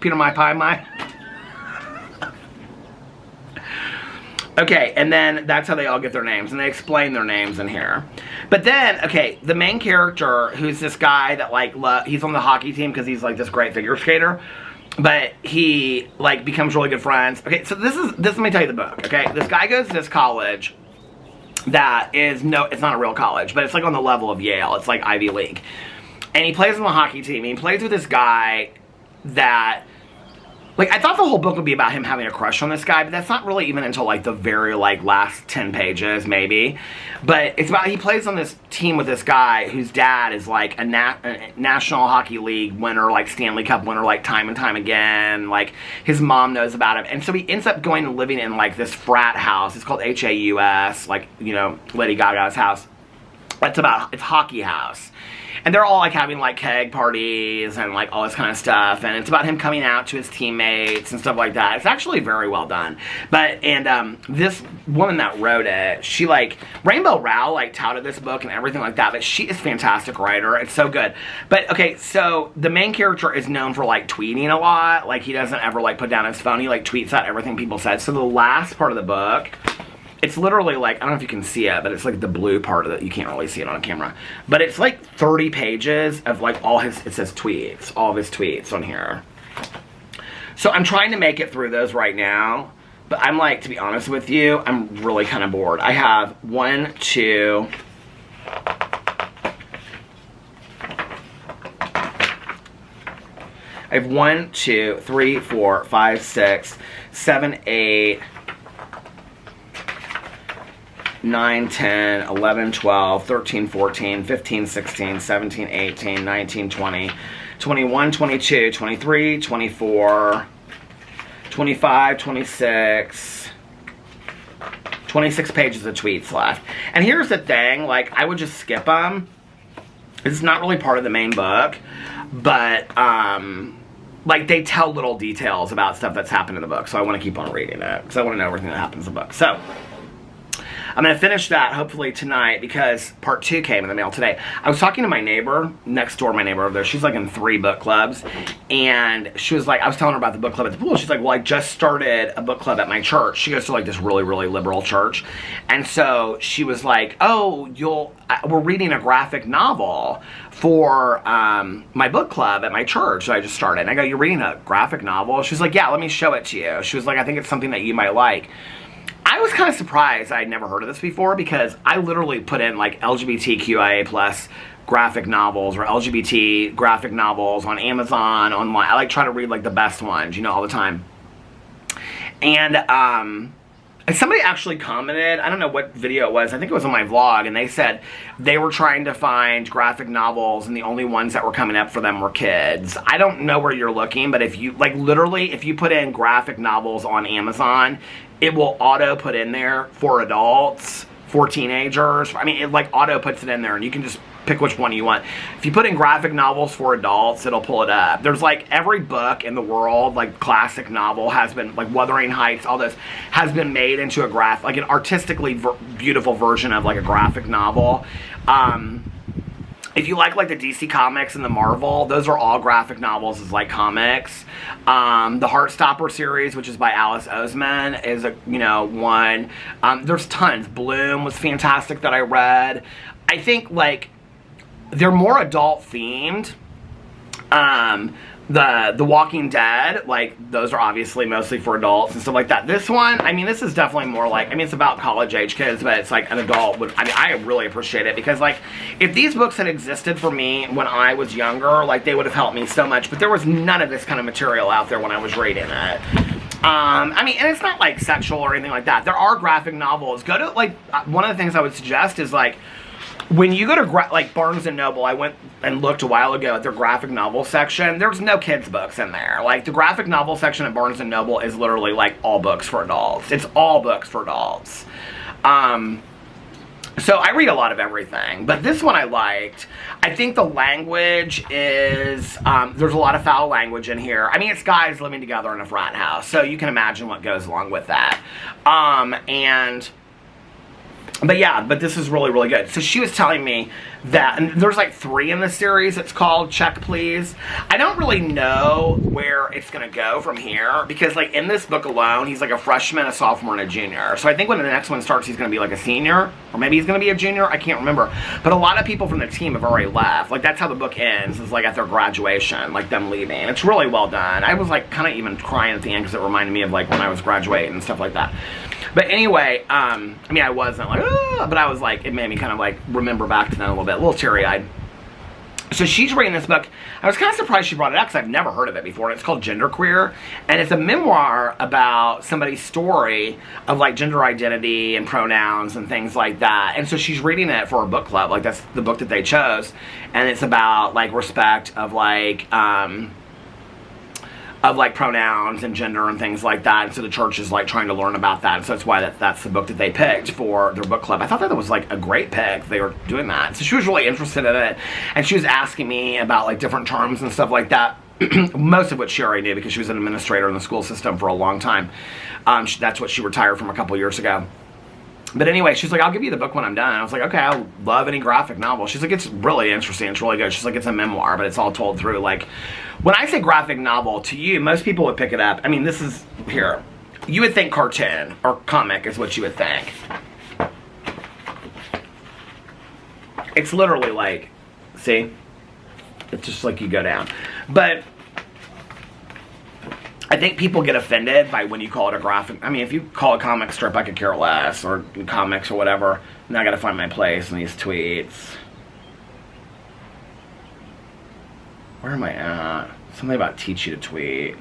Peter My Pie, My. Okay, and then that's how they all get their names, and they explain their names in here. But then, okay, the main character, who's this guy that, like, he's on the hockey team because he's, like, this great figure skater, but he, like, becomes really good friends. Okay, so this, let me tell you the book, okay? This guy goes to this college that is, it's not a real college, but it's, like, on the level of Yale. It's, like, Ivy League. And he plays on the hockey team, and he plays with this guy that... Like, I thought the whole book would be about him having a crush on this guy, but that's not really even until, like, the very, like, last 10 pages, maybe. But it's about, he plays on this team with this guy whose dad is, like, a National Hockey League winner, like, Stanley Cup winner, like, time and time again. Like, his mom knows about him. And so he ends up going and living in, like, this frat house. It's called H-A-U-S, like, you know, Lady Gaga's house. It's hockey house. And they're all like having like keg parties and like all this kind of stuff. And it's about him coming out to his teammates and stuff like that. It's actually very well done. But, and this woman that wrote it, she like, Rainbow Rowell like touted this book and everything like that. But she is a fantastic writer. It's so good. But okay, so the main character is known for like tweeting a lot. Like he doesn't ever like put down his phone. He like tweets out everything people said. So the last part of the book, it's literally like, I don't know if you can see it, but it's like the blue part of it. You can't really see it on a camera. But it's like 30 pages of like all his, it says tweets, all of his tweets on here. So I'm trying to make it through those right now. But I'm like, to be honest with you, I'm really kind of bored. I have 1, 2... I have 1, 2, 3, 4, 5, 6, 7, 8... 9, 10, 11, 12, 13, 14, 15, 16, 17, 18, 19, 20, 21, 22, 23, 24, 25, 26, 26 pages of tweets left. And here's the thing, like, I would just skip them. It's not really part of the main book, but, like, they tell little details about stuff that's happened in the book, so I want to keep on reading it, because I want to know everything that happens in the book. So I'm going to finish that hopefully tonight because part 2 came in the mail today. I was talking to my neighbor, next door, my neighbor over there. She's like in 3 book clubs. And she was like, I was telling her about the book club at the pool. She's like, well, I just started a book club at my church. She goes to like this really, really liberal church. And so she was like, oh, we're reading a graphic novel for my book club at my church that I just started. And I go, you're reading a graphic novel? She's like, yeah, let me show it to you. She was like, I think it's something that you might like. I was kind of surprised I'd never heard of this before because I literally put in like LGBTQIA plus graphic novels or LGBT graphic novels on Amazon, online. I like try to read like the best ones, you know, all the time. And somebody actually commented, I don't know what video it was, I think it was on my vlog, and they said they were trying to find graphic novels and the only ones that were coming up for them were kids. I don't know where you're looking, but if you, like literally, if you put in graphic novels on Amazon, it will auto put in there for adults, for teenagers. I mean, it like auto puts it in there and you can just pick which one you want. If you put in graphic novels for adults, it'll pull it up. There's like every book in the world, like classic novel has been, like Wuthering Heights, all this, has been made into a like an artistically beautiful version of like a graphic novel. If you like the DC Comics and the Marvel, those are all graphic novels as like comics. The Heartstopper series, which is by Alice Oseman, is a, you know, one. There's tons. Bloom was fantastic that I read. I think like they're more adult themed. The Walking Dead, like, those are obviously mostly for adults and stuff like that. This one, I mean, this is definitely more like, I mean, it's about college-age kids, but it's like an adult would, I mean, I really appreciate it because, like, if these books had existed for me when I was younger, like, they would have helped me so much, but there was none of this kind of material out there when I was reading it. I mean, and it's not, like, sexual or anything like that. There are graphic novels. Go to, like, one of the things I would suggest is, like, when you go to, like, Barnes & Noble, I went and looked a while ago at their graphic novel section. There's no kids' books in there. Like, the graphic novel section at Barnes & Noble is literally, like, all books for adults. It's all books for adults. So I read a lot of everything. But this one I liked. I think the language is, there's a lot of foul language in here. I mean, it's guys living together in a frat house. So you can imagine what goes along with that. But yeah, but this is really, really good. So she was telling me that, and there's like 3 in the series. It's called Check Please. I don't really know where it's going to go from here because, like, in this book alone, he's like a freshman, a sophomore, and a junior. So I think when the next one starts, he's going to be like a senior, or maybe he's going to be a junior. I can't remember. But a lot of people from the team have already left. Like, that's how the book ends, is like at their graduation, like them leaving. It's really well done. I was like kind of even crying at the end because it reminded me of like when I was graduating and stuff like that. But anyway, I mean, I wasn't like, but I was like, it made me kind of like remember back to that a little bit, a little teary-eyed. So she's reading this book. I was kind of surprised she brought it up because I've never heard of it before. It's called Genderqueer, and it's a memoir about somebody's story of like gender identity and pronouns and things like that. And so she's reading it for a book club. Like, that's the book that they chose, and it's about like respect of like of like pronouns and gender and things like that. And so the church is like trying to learn about that. And so that's why that's the book that they picked for their book club. I thought that was like a great pick. They were doing that. So she was really interested in it. And she was asking me about like different terms and stuff like that. Most of which she already knew because she was an administrator in the school system for a long time. That's what she retired from a couple years ago. But anyway, she's like, I'll give you the book when I'm done. And I was like, okay, I love any graphic novel. She's like, it's really interesting. It's really good. She's like, it's a memoir, but it's all told through. Like, when I say graphic novel, to you, most people would pick it up. I mean, this is, here. You would think cartoon or comic is what you would think. It's literally like, see? It's just like you go down. But I think people get offended by when you call it a graphic. I mean, if you call it a comic strip, I could care less, or comics or whatever. Now I gotta find my place in these tweets. Where am I at? Something about teach you to tweet.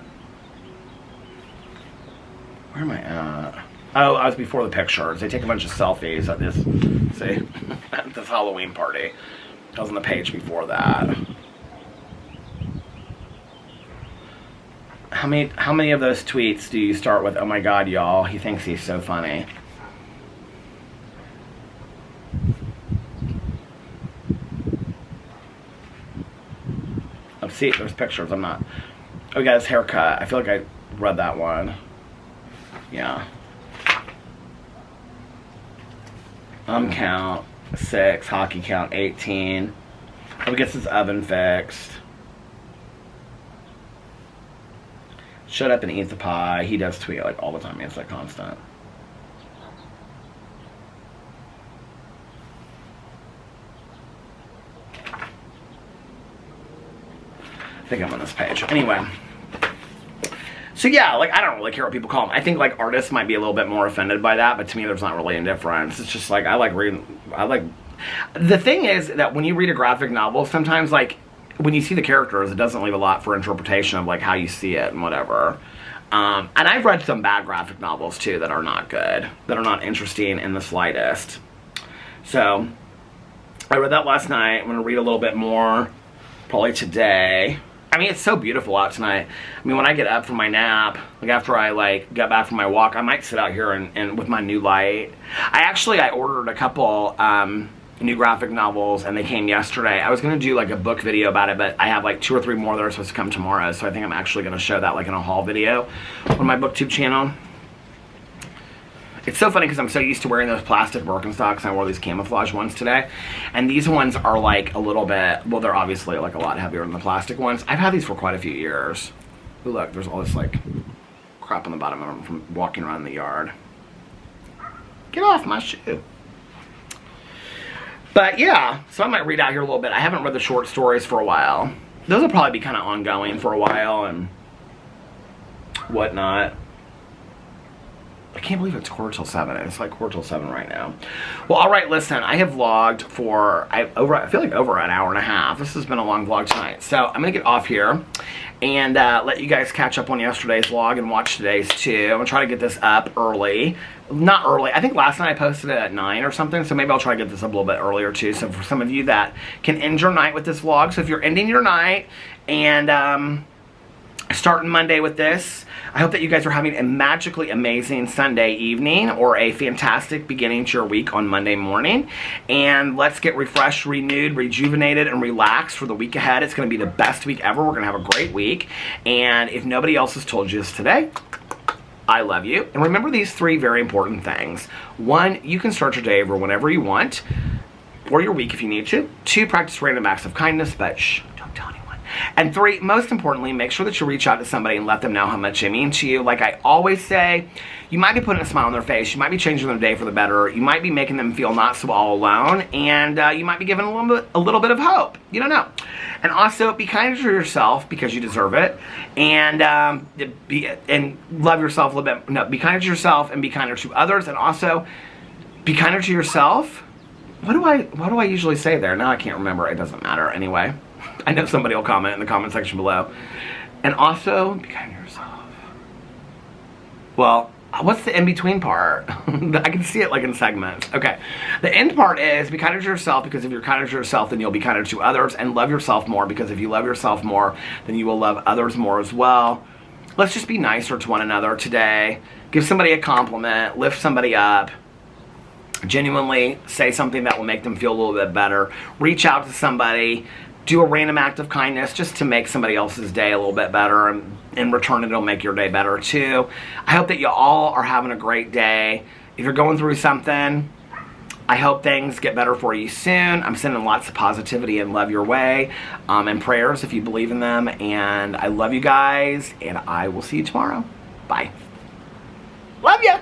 Where am I at? Oh, I was before the pictures. They take a bunch of selfies at this, see, at this Halloween party. I was on the page before that. How many of those tweets do you start with, oh my god, y'all, he thinks he's so funny? Oh, see, there's pictures, I'm not. Oh, he got his haircut. I feel like I read that one. Yeah. Count 6, hockey count 18. Oh, he gets his oven fixed. Shut up and eat the pie. He does tweet like all the time. It's like constant. I think I'm on this page. Anyway. So yeah, like I don't really care what people call them. I think like artists might be a little bit more offended by that, but to me there's not really any difference. It's just like I like reading. The thing is that when you read a graphic novel, sometimes like when you see the characters, it doesn't leave a lot for interpretation of like how you see it and whatever. And I've read some bad graphic novels too that are not good, that are not interesting in the slightest. So I read that last night. I'm going to read a little bit more probably today. I mean, it's so beautiful out tonight. I mean, when I get up from my nap, like after I like get back from my walk, I might sit out here and with my new light. I ordered a couple new graphic novels and they came yesterday. I was going to do like a book video about it, but I have like 2 or 3 more that are supposed to come tomorrow, so I think I'm actually going to show that like in a haul video on my booktube channel. It's so funny because I'm so used to wearing those plastic Birkenstocks and I wore these camouflage ones today, and these ones are like a little bit, well, they're obviously like a lot heavier than the plastic ones. I've had these for quite a few years. Ooh, look, there's all this like crap on the bottom of them from walking around the yard. Get off my shoe. But yeah, so I might read out here a little bit. I haven't read the short stories for a while. Those will probably be kind of ongoing for a while and whatnot. I can't believe it's 7:15. It's like 7:15 right now. Well, all right, listen. I have vlogged for I feel like over an hour and a half. This has been a long vlog tonight. So I'm gonna get off here and let you guys catch up on yesterday's vlog and watch today's too. I'm gonna try to get this up early. Not early. I think last night I posted it at 9 or something. So maybe I'll try to get this up a little bit earlier too. So for some of you that can end your night with this vlog. So if you're ending your night and starting Monday with this, I hope that you guys are having a magically amazing Sunday evening or a fantastic beginning to your week on Monday morning. And let's get refreshed, renewed, rejuvenated, and relaxed for the week ahead. It's going to be the best week ever. We're going to have a great week. And if nobody else has told you this today, I love you. And remember these 3 very important things. 1, you can start your day over whenever you want, or your week if you need to. 2, practice random acts of kindness, but shh, don't tell anyone. And 3, most importantly, make sure that you reach out to somebody and let them know how much they mean to you. Like I always say, you might be putting a smile on their face, you might be changing their day for the better, you might be making them feel not so all alone, and you might be giving a little bit of hope. You don't know. And also, be kind to yourself because you deserve it, and love yourself a little bit. No, be kinder to yourself and be kinder to others, and also be kinder to yourself. What do I usually say there? Now I can't remember. It doesn't matter anyway. I know somebody will comment in the comment section below. And also, be kind to yourself. Well, what's the in-between part? I can see it like in segments. Okay. The end part is be kinder to yourself, because if you're kinder to yourself, then you'll be kinder to others, and love yourself more, because if you love yourself more, then you will love others more as well. let's just be nicer to one another today. Give somebody a compliment, lift somebody up, genuinely say something that will make them feel a little bit better. Reach out to somebody, do a random act of kindness just to make somebody else's day a little bit better, and in return it'll make your day better too. I hope that you all are having a great day. If you're going through something, I hope things get better for you soon. I'm sending lots of positivity and love your way, and prayers if you believe in them. And I love you guys, and I will see you tomorrow. Bye. Love ya!